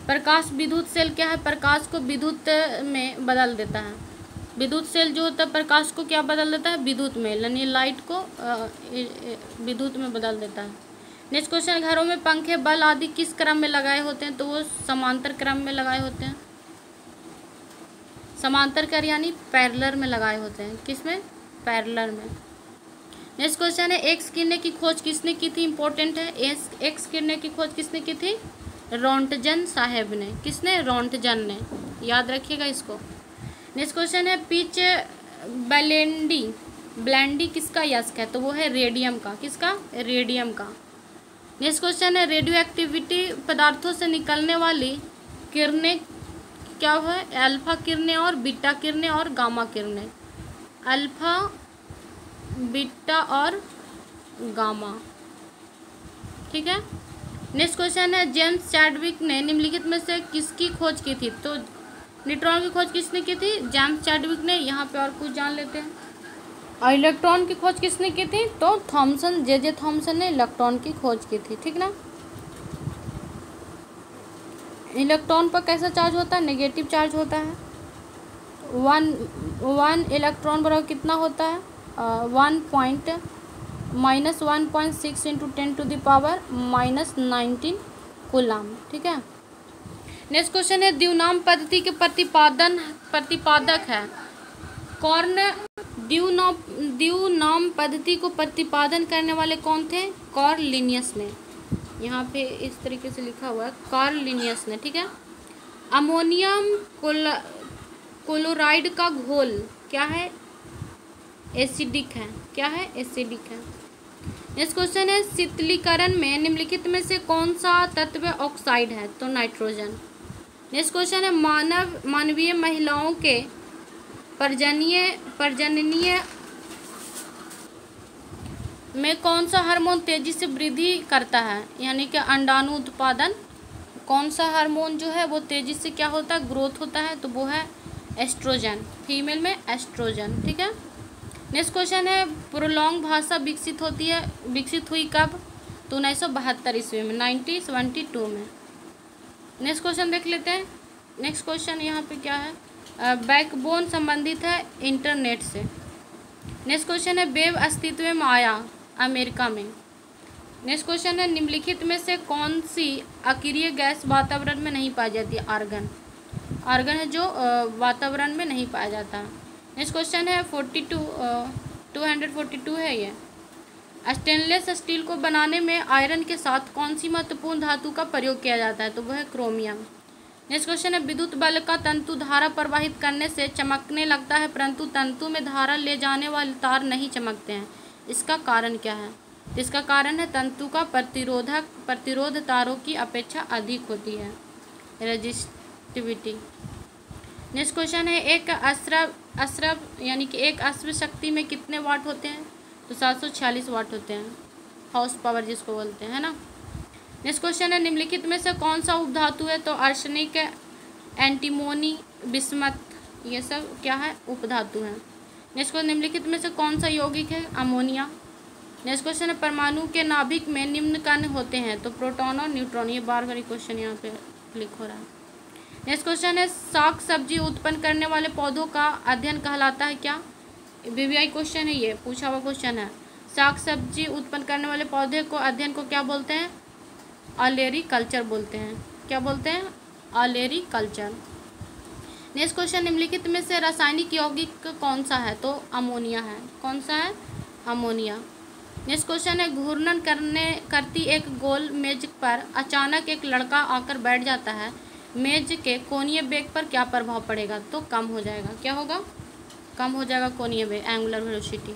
प्रकाश विद्युत सेल क्या है? प्रकाश को विद्युत में बदल देता है। विद्युत सेल जो होता है प्रकाश को क्या बदल देता है? विद्युत में, यानी लाइट को विद्युत में बदल देता है। नेक्स्ट क्वेश्चन घरों में पंखे, बल्ब आदि किस क्रम में लगाए होते हैं? तो वो समांतर क्रम में लगाए होते हैं। समांतर कर यानी पैरेलल में लगाए होते हैं। किस में? पैरेलल में। नेक्स्ट क्वेश्चन है एक्स किरणें की खोज किसने की थी? इंपॉर्टेंट है। एक्स किरणें की खोज किसने की थी? रोंटगन साहब ने। किसने? रोंटगन ने, याद रखिएगा इसको। नेक्स्ट क्वेश्चन है पिच ब्लेंडी किसका यस्क है? तो वो है रेडियम का। किसका? रेडियम का। नेक्स्ट क्वेश्चन है रेडियो एक्टिविटी पदार्थों से निकलने वाली किरणें क्या है? अल्फा किरणें और बीटा किरणें और गामा किरणें। अल्फा, बीटा और गामा, ठीक है। नेक्स्ट क्वेश्चन है जेम्स चैडविक ने निम्नलिखित में से किसकी खोज की थी? तो न्यूट्रॉन की खोज किसने की थी? जेम्स चैडविक ने। यहाँ पे और कुछ जान लेते हैं। और इलेक्ट्रॉन की खोज किसने की थी? तो थॉमसन, जे थॉमसन ने इलेक्ट्रॉन की खोज की थी। ठीक ना। इलेक्ट्रॉन पर कैसा चार्ज होता है? नेगेटिव चार्ज होता है। वन इलेक्ट्रॉन बराबर कितना होता है? 1.6 इंटू 10⁻⁻19 कूलम। ठीक है। नेक्स्ट क्वेश्चन है, द्विनाम पद्धति के प्रतिपादक है कौन? द्विनाम पद्धति को प्रतिपादन करने वाले कौन थे? कार्ल लिनियस ने। यहाँ पे इस तरीके से लिखा हुआ है, कार्ल लिनियस ने। ठीक है। अमोनियम क्लोराइड का घोल क्या है? एसिडिक है। क्या है? एसिडिक है। नेक्स्ट क्वेश्चन है, शीतलीकरण में निम्नलिखित में से कौन सा तत्व ऑक्साइड है? तो नाइट्रोजन। नेक्स्ट क्वेश्चन है, मानवीय महिलाओं के प्रजननीय में कौन सा हार्मोन तेजी से वृद्धि करता है? यानी कि अंडाणु उत्पादन। कौन सा हार्मोन जो है वो तेजी से क्या होता है? ग्रोथ होता है। तो वो है एस्ट्रोजन। फीमेल में एस्ट्रोजन। ठीक है। नेक्स्ट क्वेश्चन है, प्रोलॉन्ग भाषा विकसित हुई कब? तो 1972 ईस्वी में, 1972 में। नेक्स्ट क्वेश्चन देख लेते हैं। नेक्स्ट क्वेश्चन यहाँ पे क्या है? बैकबोन संबंधित है इंटरनेट से। नेक्स्ट क्वेश्चन है, वेब अस्तित्व में आया अमेरिका में। नेक्स्ट क्वेश्चन है, निम्नलिखित में से कौन सी अक्रिय गैस वातावरण में नहीं पाई जाती? आर्गन। आर्गन है जो वातावरण में नहीं पाया जाता। नेक्स्ट क्वेश्चन है 242 है ये। स्टेनलेस स्टील को बनाने में आयरन के साथ कौन सी महत्वपूर्ण धातु का प्रयोग किया जाता है? तो वह है क्रोमियम। नेक्स्ट क्वेश्चन है, विद्युत बल का तंतु धारा प्रवाहित करने से चमकने लगता है परंतु तंतु में धारा ले जाने वाले तार नहीं चमकते हैं, इसका कारण क्या है? इसका कारण है तंतु का प्रतिरोध तारों की अपेक्षा अधिक होती है, रेजिस्टिविटी। नेक्स्ट क्वेश्चन है, एक अश्रव यानी कि एक अश्व शक्ति में कितने वाट होते हैं? तो 746 वाट होते हैं, हाउस पावर जिसको बोलते हैं, है ना। नेक्स्ट क्वेश्चन है, निम्नलिखित में से कौन सा उपधातु है? तो आर्सेनिक, एंटीमोनी, बिस्मथ, ये सब क्या है? उपधातु है। नेक्स्ट क्वेश्चन, निम्नलिखित में से कौन सा यौगिक है? अमोनिया। नेक्स्ट क्वेश्चन है, परमाणु के नाभिक में निम्न कण होते हैं? तो प्रोटॉन और न्यूट्रॉन। ये बार बार क्वेश्चन यहाँ पे क्लिक हो रहा है। नेक्स्ट क्वेश्चन है, साग सब्जी उत्पन्न करने वाले पौधों का अध्ययन कहलाता है क्या? वीवीआई क्वेश्चन है, ये पूछा हुआ क्वेश्चन है। साग सब्जी उत्पन्न करने वाले पौधे को अध्ययन को क्या बोलते हैं? ऑलेरी कल्चर बोलते हैं। क्या बोलते हैं? ऑलेरी कल्चर। नेक्स्ट क्वेश्चन, निम्नलिखित में से रासायनिक यौगिक कौन सा है? तो अमोनिया है। कौन सा है? अमोनिया। नेक्स्ट क्वेश्चन है, घूर्णन करती एक गोल मेज पर अचानक एक लड़का आकर बैठ जाता है, मेज के कोणीय वेग पर क्या प्रभाव पड़ेगा? तो कम हो जाएगा। क्या होगा? कम हो जाएगा कोणीय वेग, एंगुलर वेलोसिटी।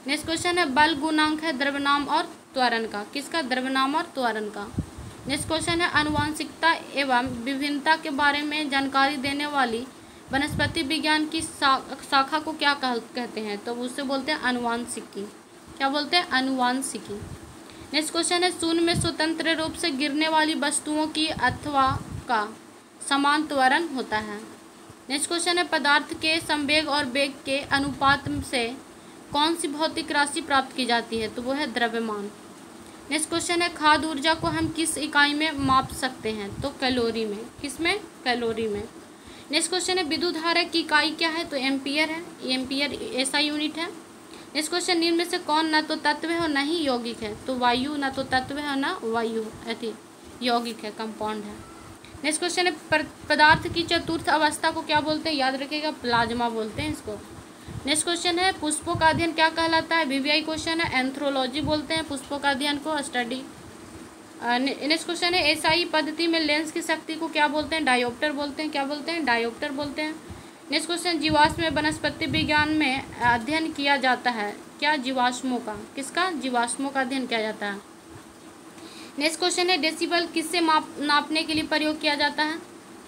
नेक्स्ट क्वेश्चन है, बल गुणांक है द्रव्यनाम और त्वरण का। किसका? द्रव्यनाम और त्वरण का। नेक्स्ट क्वेश्चन है, आनुवंशिकता एवं विभिन्नता के बारे में जानकारी देने वाली वनस्पति विज्ञान की शाखा को क्या कहते हैं? तो उससे बोलते हैं आनुवंशिकी। क्या बोलते हैं? आनुवंशिकी। नेक्स्ट क्वेश्चन है, शून्य में स्वतंत्र रूप से गिरने वाली वस्तुओं की अथवा का समान त्वरण होता है। नेक्स्ट क्वेश्चन है, पदार्थ के संवेग और वेग के अनुपात से कौन सी भौतिक राशि प्राप्त की जाती है? तो वो है द्रव्यमान। नेक्स्ट क्वेश्चन है, खाद्य ऊर्जा को हम किस इकाई में माप सकते हैं? तो कैलोरी में। किस में? कैलोरी में। नेक्स्ट क्वेश्चन है, विद्युत धारा की इकाई क्या है? तो एम्पियर है। एम्पियर ऐसा यूनिट है। नेक्स्ट क्वेश्चन, निम्न में से कौन न तो तत्व है और न ही यौगिक है? तो वायु न तो तत्व है और न वायु यौगिक है, कंपाउंड है। नेक्स्ट क्वेश्चन है, पदार्थ की चतुर्थ अवस्था को क्या बोलते हैं? याद रखिएगा, प्लाज्मा बोलते हैं इसको। नेक्स्ट क्वेश्चन है, पुष्पों का अध्ययन क्या कहलाता है? वीवीआई क्वेश्चन है, एंथ्रोलॉजी बोलते हैं पुष्पों का अध्ययन को, स्टडी। नेक्स्ट क्वेश्चन है, एसआई पद्धति में लेंस की शक्ति को क्या बोलते हैं? डायोप्टर बोलते हैं। क्या बोलते हैं? डायोप्टर बोलते हैं। नेक्स्ट क्वेश्चन, जीवाश्म में वनस्पति विज्ञान में अध्ययन किया जाता है क्या? जीवाश्मों का। किसका? जीवाश्मों का अध्ययन किया जाता है। नेक्स्ट क्वेश्चन है, डेसिबल किससे नापने के लिए प्रयोग किया जाता है?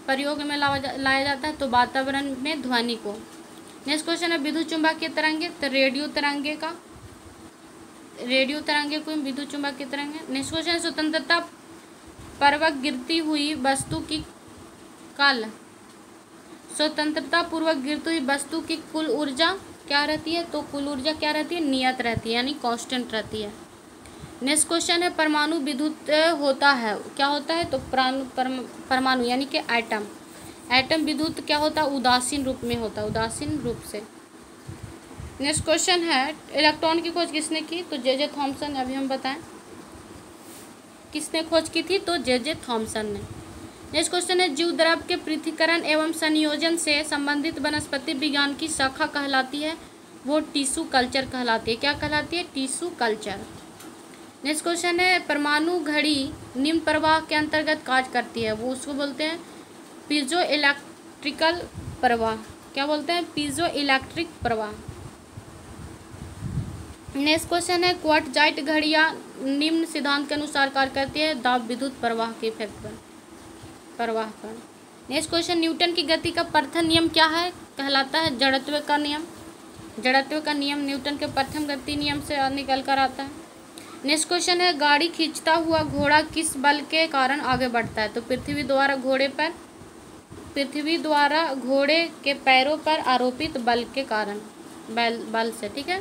प्रयोग में लाया जाता है तो वातावरण में ध्वनि को। नेक्स्ट क्वेश्चन है, विद्युत चुम्बकीय तरंगे, तो रेडियो तरंगे को विद्युत चुम्बकीय तरंगे। नेक्स्ट क्वेश्चन, स्वतंत्रता पर्वक गिरती हुई वस्तु की स्वतंत्रता पूर्वक गिरती हुई वस्तु की कुल ऊर्जा क्या रहती है? तो कुल ऊर्जा क्या रहती है? नियत रहती है, यानी कांस्टेंट रहती है। नेक्स्ट क्वेश्चन है परमाणु विद्युत होता है, क्या होता है? तो परमाणु यानी कि एटम विद्युत क्या होता है? उदासीन रूप में होता है, उदासीन रूप से। नेक्स्ट क्वेश्चन है इलेक्ट्रॉन की खोज किसने की? तो जे थॉमसन। अभी हम बताएं किसने खोज की थी? तो जे थॉमसन ने। नेक्स्ट क्वेश्चन है जीव द्रव के पृथक्करण एवं संयोजन से संबंधित वनस्पति विज्ञान की शाखा कहलाती है, वो टिश्यू कल्चर कहलाती है। क्या कहलाती है? Tissue culture. नेक्स्ट क्वेश्चन है परमाणु घड़ी निम्न प्रवाह के अंतर्गत कार्य करती है, वो उसको बोलते हैं पीजो इलेक्ट्रिकल प्रवाह। क्या बोलते हैं? पीजो इलेक्ट्रिक प्रवाह। नेक्स्ट क्वेश्चन है क्वार्टजाइट घड़ियाँ निम्न सिद्धांत के अनुसार कार्य करती है, दाब विद्युत प्रवाह के इफेक्ट पर, प्रवाह पर। नेक्स्ट क्वेश्चन न्यूटन की गति का प्रथम नियम क्या है? कहलाता है जड़त्व का नियम। जड़त्व का नियम न्यूटन के प्रथम गति नियम से निकल कर आता है। नेक्स्ट क्वेश्चन है गाड़ी खींचता हुआ घोड़ा किस बल के कारण आगे बढ़ता है? तो पृथ्वी द्वारा घोड़े के पैरों पर आरोपित बल के कारण, बल से। ठीक है।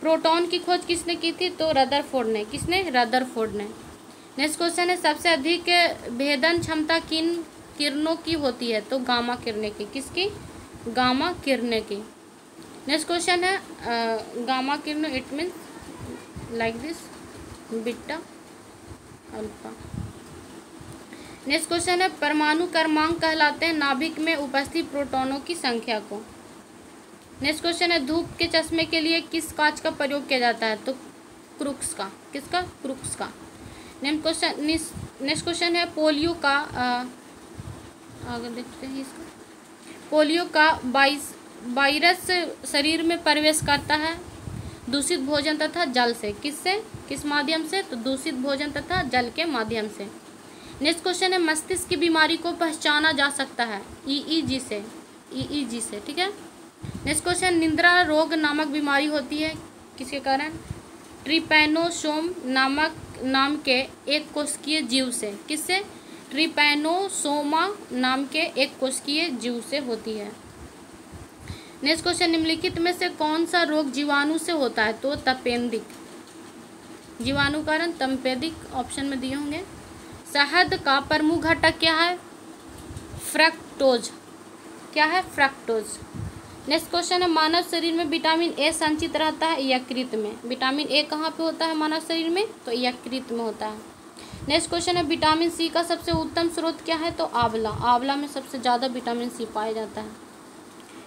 प्रोटॉन की खोज किसने की थी? तो रदरफोर्ड ने। किसने? रदरफोर्ड ने। नेक्स्ट क्वेश्चन है सबसे अधिक भेदन क्षमता किन किरणों की होती है? तो गामा किरणें की। किसकी? गामा किरणें की। नेक्स्ट क्वेश्चन है गामा किरणें it means like this beta alpha. Next question है परमाणु क्रमांक कहलाते हैं नाभिक में उपस्थित प्रोटॉनों की संख्या को। नेक्स्ट क्वेश्चन है धूप के चश्मे के लिए किस कांच का प्रयोग किया जाता है? तो क्रूक्स का। किसका? क्रूक्स का। नेक्स्ट क्वेश्चन है पोलियो का आगे देखते हैं इसका। पोलियो का वायरस शरीर में प्रवेश करता है दूषित भोजन तथा जल से। किससे? किस माध्यम से? तो दूषित भोजन तथा जल के माध्यम से। नेक्स्ट क्वेश्चन है मस्तिष्क की बीमारी को पहचाना जा सकता है ईईजी से। ईईजी से। ठीक है। नेक्स्ट क्वेश्चन निद्रा रोग नामक बीमारी होती है किसके कारण? ट्रिपैनोसोम नाम के एक कोशिकीय जीव से। किससे? ट्रिपैनोसोमा नाम के एक कोशिकीय जीव से होती है। नेक्स्ट क्वेश्चन निम्नलिखित में से कौन सा रोग जीवाणु से होता है? तो तपेदिक। जीवाणु कारण तपेदिक ऑप्शन में दिए होंगे। शहद का प्रमुख घटक क्या है? फ्रक्टोज। क्या है? फ्रक्टोज। नेक्स्ट क्वेश्चन है मानव शरीर में विटामिन ए संचित रहता है यकृत में। विटामिन ए कहाँ पे होता है मानव शरीर में? तो यकृत में होता है। नेक्स्ट क्वेश्चन है विटामिन सी का सबसे उत्तम स्रोत क्या है? तो आंवला। आंवला में सबसे ज़्यादा विटामिन सी पाया जाता है।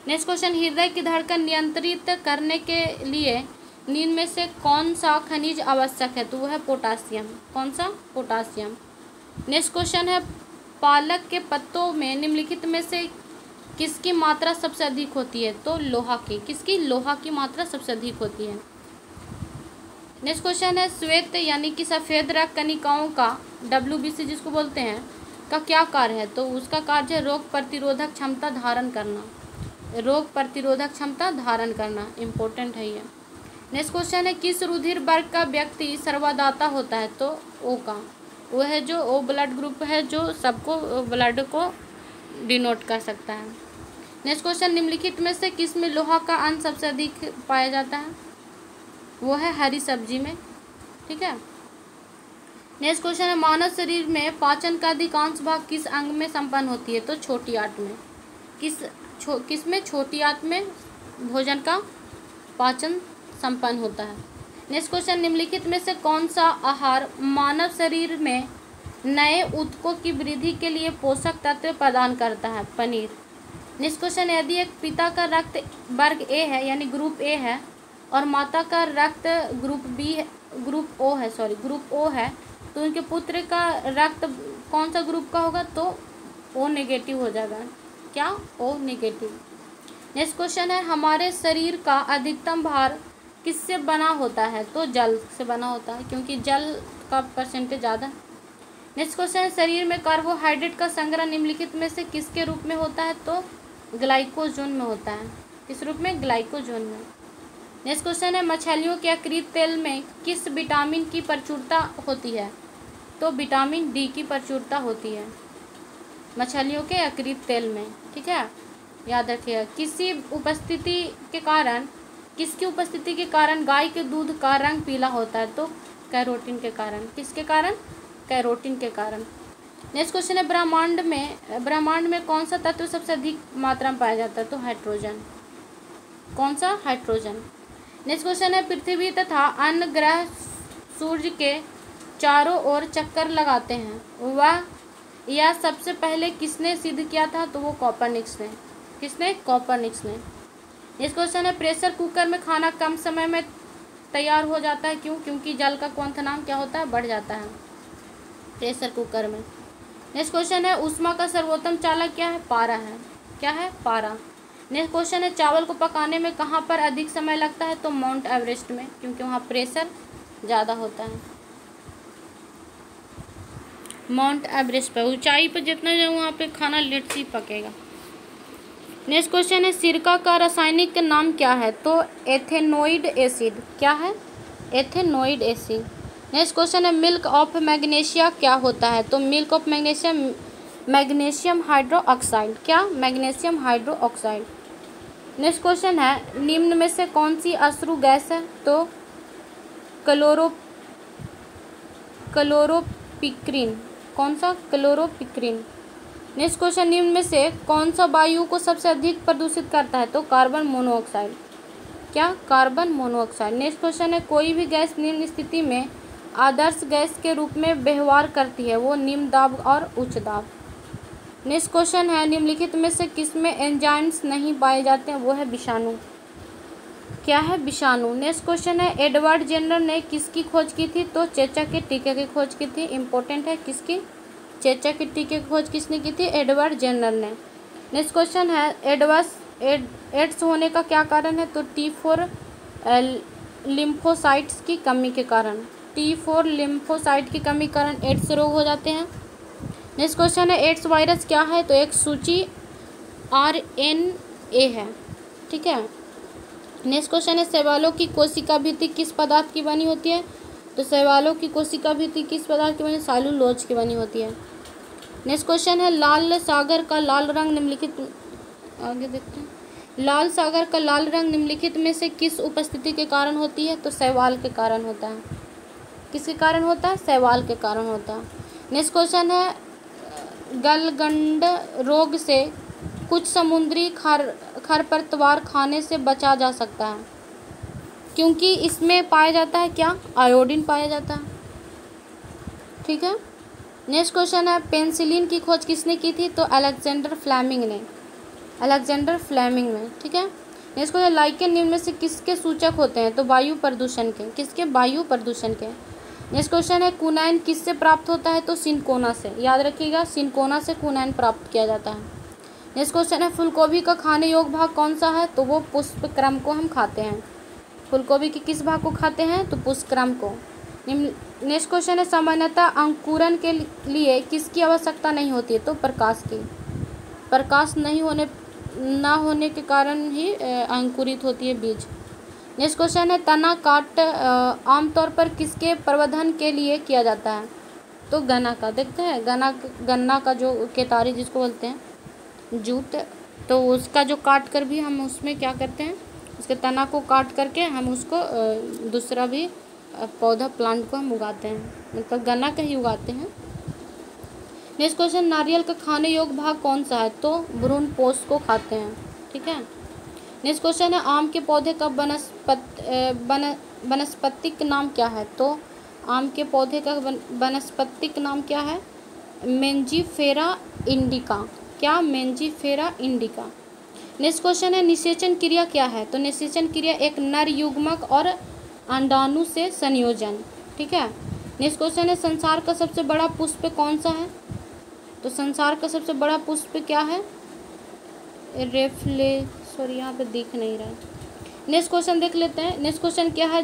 नेक्स्ट क्वेश्चन हृदय की धड़कन नियंत्रित करने के लिए नींद में से कौन सा खनिज आवश्यक है? तो वह है पोटासियम। कौन सा? पोटासियम। नेक्स्ट क्वेश्चन है पालक के पत्तों में निम्नलिखित में से किसकी मात्रा सबसे अधिक होती है? तो लोहा की। किसकी? लोहा की मात्रा सबसे अधिक होती है। नेक्स्ट क्वेश्चन है श्वेत यानी कि सफ़ेद रक्त कणिकाओं का WBC जिसको बोलते हैं का क्या कार्य है? तो उसका कार्य है रोग प्रतिरोधक क्षमता धारण करना। रोग प्रतिरोधक क्षमता धारण करना इम्पोर्टेंट है ये। नेक्स्ट क्वेश्चन है किस रुधिर वर्ग का व्यक्ति सर्वदाता होता है? तो ओ का। वो है जो ओ ब्लड ग्रुप है जो सबको ब्लड को डिनोट कर सकता है। नेक्स्ट क्वेश्चन निम्नलिखित में से किस में लोहा का अंश सबसे अधिक पाया जाता है? वो है हरी सब्जी में। ठीक है। नेक्स्ट क्वेश्चन है मानव शरीर में पाचन का अधिकांश भाग किस अंग में संपन्न होती है? तो छोटी आंत में। किस में? छोटी आंत में भोजन का पाचन संपन्न होता है। नेक्स्ट क्वेश्चन निम्नलिखित में से कौन सा आहार मानव शरीर में नए ऊतकों की वृद्धि के लिए पोषक तत्व प्रदान करता है? पनीर। नेक्स्ट क्वेश्चन यदि एक पिता का रक्त वर्ग ए है यानी ग्रुप ए है और माता का रक्त ग्रुप ओ है तो उनके पुत्र का रक्त कौन सा ग्रुप का होगा? तो ओ नेगेटिव हो जाएगा। क्या? O negative. नेक्स्ट क्वेश्चन है हमारे शरीर का अधिकतम भार किससे बना होता है? तो जल से बना होता है क्योंकि जल का परसेंटेज ज़्यादा है। नेक्स्ट क्वेश्चन है शरीर में कार्बोहाइड्रेट का संग्रह निम्नलिखित में से किसके रूप में होता है? तो ग्लाइकोजन में होता है। किस रूप में? ग्लाइकोजन में। नेक्स्ट क्वेश्चन है मछलियों के यकृत तेल में किस विटामिन की प्रचुरता होती है? तो विटामिन डी की प्रचुरता होती है मछलियों के यकृत तेल में। ठीक है। याद रखिएगा, किसकी उपस्थिति के कारण गाय के दूध का रंग पीला होता है? तो कैरोटीन के कारण। किसके कारण? कैरोटीन के कारण। नेक्स्ट क्वेश्चन है, ब्रह्मांड में कौन सा तत्व सबसे अधिक मात्रा में पाया जाता है? तो हाइड्रोजन। कौन सा? हाइड्रोजन। नेक्स्ट क्वेश्चन है, पृथ्वी तथा अन्य ग्रह सूर्य के चारों ओर चक्कर लगाते हैं, यह सबसे पहले किसने सिद्ध किया था? तो वो कोपरनिकस ने। किसने? कोपरनिकस ने। नेक्स्ट क्वेश्चन है, प्रेशर कुकर में खाना कम समय में तैयार हो जाता है, क्यों? क्योंकि जल का क्वथनांक क्या होता है? बढ़ जाता है प्रेशर कुकर में। नेक्स्ट क्वेश्चन है, ऊष्मा का सर्वोत्तम चालक क्या है? पारा है। क्या है? पारा। नेक्स्ट क्वेश्चन है, चावल को पकाने में कहाँ पर अधिक समय लगता है? तो माउंट एवरेस्ट में, क्योंकि वहाँ प्रेशर ज़्यादा होता है। माउंट एवरेस्ट पर ऊंचाई पर जितना जो वहाँ पे खाना लेट से पकेगा। नेक्स्ट क्वेश्चन है, सिरका का रासायनिक नाम क्या है? तो एथेनोइड एसिड। क्या है? Ethanoate acid. नेक्स्ट क्वेश्चन है, मिल्क ऑफ मैग्नीशिया क्या होता है? तो मिल्क ऑफ मैग्नीशियम हाइड्रोक्साइड। क्या? Magnesium hydroxide. नेक्स्ट क्वेश्चन है, निम्न में से कौन सी अश्रु गैस है? तो क्लोरोपिक्रीन। कौन सा? क्लोरोपिक्रीन। नेक्स्ट क्वेश्चन, निम्न में से कौन सा वायु को सबसे अधिक प्रदूषित करता है? तो कार्बन मोनोऑक्साइड। क्या? Carbon monoxide. नेक्स्ट क्वेश्चन है, कोई भी गैस निम्न स्थिति में आदर्श गैस के रूप में व्यवहार करती है, वो निम्न दाब और उच्च दाब। नेक्स्ट क्वेश्चन है, निम्नलिखित में से किसमें एंजाइम्स नहीं पाए जाते हैं? वो है विषाणु। क्या है? विषाणु। नेक्स्ट क्वेश्चन है, एडवर्ड जेनर ने किसकी खोज की थी? तो चेचक के टीके की खोज की थी। इंपॉर्टेंट है, किसकी? चेचक के टीके की खोज किसने की थी? एडवर्ड जेनर ने। नेक्स्ट क्वेश्चन है, एड्स होने का क्या कारण है? तो T4 लिम्फोसाइट्स की कमी के कारण। T4 लिम्फोसाइट की कमी के कारण एड्स रोग हो जाते हैं। नेक्स्ट क्वेश्चन है, एड्स वायरस क्या है? तो एक सूची RNA है। ठीक है। नेक्स्ट क्वेश्चन है, शैवालों की कोशिका भित्ति किस पदार्थ की बनी होती है? तो शैवालों की कोशिका भित्ति किस पदार्थ की बनी? सेलुलोज की बनी होती है। नेक्स्ट क्वेश्चन है, लाल सागर का लाल रंग निम्नलिखित, आगे देखते हैं, लाल सागर का लाल रंग निम्नलिखित में से किस उपस्थिति के कारण होती है? तो शैवाल के कारण होता है। किसके कारण होता है? शैवाल के कारण होता है। नेक्स्ट क्वेश्चन है, गलगंड रोग से कुछ समुद्री खरपतवार खाने से बचा जा सकता है, क्योंकि इसमें पाया जाता है क्या? आयोडीन पाया जाता है। ठीक है। नेक्स्ट क्वेश्चन है, पेनिसिलिन की खोज किसने की थी? तो अलेक्जेंडर फ्लेमिंग ने। अलेक्जेंडर फ्लेमिंग ने। ठीक है। नेक्स्ट क्वेश्चन, लाइकेन निम्न में से किसके सूचक होते हैं? तो वायु प्रदूषण के। किसके? वायु प्रदूषण के। नेक्स्ट क्वेश्चन है, कुनैन किससे प्राप्त होता है? तो सिनकोना से। याद रखिएगा, सिनकोना से कुनैन प्राप्त किया जाता है। नेक्स्ट क्वेश्चन है, फूलगोभी का खाने योग्य भाग कौन सा है? तो वो पुष्पक्रम को हम खाते हैं। फूलगोभी के किस भाग को खाते हैं? तो पुष्पक्रम को। नेक्स्ट क्वेश्चन है, सामान्यतः अंकुरन के लिए किसकी आवश्यकता नहीं होती है? तो प्रकाश की। प्रकाश ना होने के कारण ही अंकुरित होती है बीज। नेक्स्ट क्वेश्चन है, तना काट आमतौर पर किसके प्रवर्धन के लिए किया जाता है? तो गन्ना का। देखते हैं, गन्ना का जो केतारी जिसको बोलते हैं, जूट, तो उसका जो काट कर भी हम उसमें क्या करते हैं? उसके तना को काट करके हम उसको दूसरा भी पौधा प्लांट को हम उगाते हैं, मतलब गन्ना का ही उगाते हैं। नेक्स्ट क्वेश्चन, नारियल का खाने योग्य भाग कौन सा है? तो भ्रूण पोष को खाते हैं। ठीक है। नेक्स्ट क्वेश्चन है, आम के पौधे का वनस्पतिक नाम क्या है? तो आम के पौधे का वनस्पतिक नाम क्या है? Mangifera indica. क्या? Mangifera indica. नेक्स्ट क्वेश्चन है, निषेचन क्रिया क्या है? तो निषेचन क्रिया एक नर युग्मक और अंडाणु से संयोजन। ठीक है। नेक्स्ट क्वेश्चन है, संसार का सबसे बड़ा पुष्प कौन सा है? तो संसार का सबसे बड़ा पुष्प क्या है? सॉरी यहाँ पे दिख नहीं रहा है। नेक्स्ट क्वेश्चन देख लेते हैं। नेक्स्ट क्वेश्चन क्या है?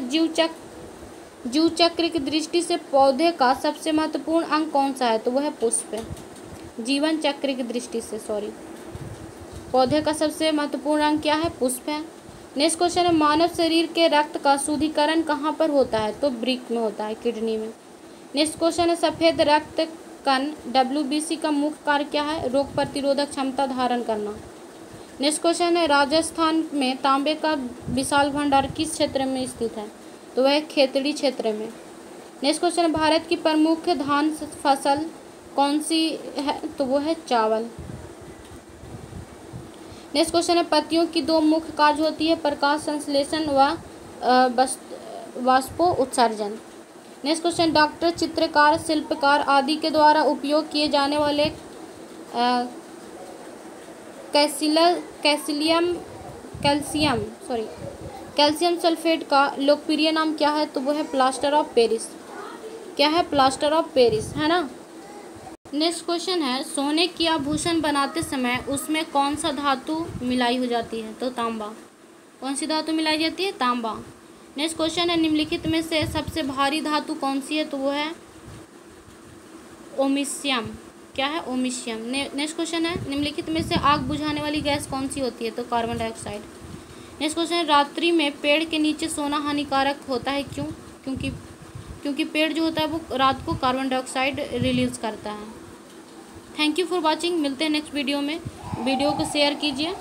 जीव चक्र की दृष्टि से पौधे का सबसे महत्वपूर्ण अंग कौन सा है? तो वह है पुष्प। जीवन चक्र की दृष्टि से पौधे का सबसे महत्वपूर्ण अंग क्या है? पुष्प है। नेक्स्ट क्वेश्चन है, मानव शरीर के रक्त का शुद्धिकरण कहाँ पर होता है? तो वृक्क में होता है, किडनी में। नेक्स्ट क्वेश्चन है, सफ़ेद रक्त कण WBC का मुख्य कार्य क्या है? रोग प्रतिरोधक क्षमता धारण करना। नेक्स्ट क्वेश्चन है राजस्थान में तांबे का विशाल भंडार किस क्षेत्र में स्थित है? तो वह खेतड़ी क्षेत्र में। नेक्स्ट क्वेश्चन है भारत की प्रमुख धान फसल कौन सी है? तो वो है चावल। नेक्स्ट क्वेश्चन है पत्तियों की दो मुख्य कार्य होती है, प्रकाश संश्लेषण व वाष्पो उत्सर्जन। नेक्स्ट क्वेश्चन डॉक्टर, चित्रकार, शिल्पकार आदि के द्वारा उपयोग किए जाने वाले कैल्शियम सल्फेट का लोकप्रिय नाम क्या है? तो वो है प्लास्टर ऑफ पेरिस। क्या है? प्लास्टर ऑफ पेरिस, है ना। नेक्स्ट क्वेश्चन है सोने की आभूषण बनाते समय उसमें कौन सा धातु मिलाई हो जाती है? तो तांबा। कौन सी धातु मिलाई जाती है? तांबा। नेक्स्ट क्वेश्चन है निम्नलिखित में से सबसे भारी धातु कौन सी है? तो वो है ओमिशियम। क्या है? ओमिशियम। नेक्स्ट क्वेश्चन है निम्नलिखित में से आग बुझाने वाली गैस कौन सी होती है? तो कार्बन डाइऑक्साइड। नेक्स्ट क्वेश्चन है रात्रि में पेड़ के नीचे सोना हानिकारक होता है, क्यों? क्योंकि पेड़ जो होता है वो रात को कार्बन डाइऑक्साइड रिलीज करता है। Thank you for watching. मिलते हैं नेक्स्ट वीडियो में। वीडियो को शेयर कीजिए।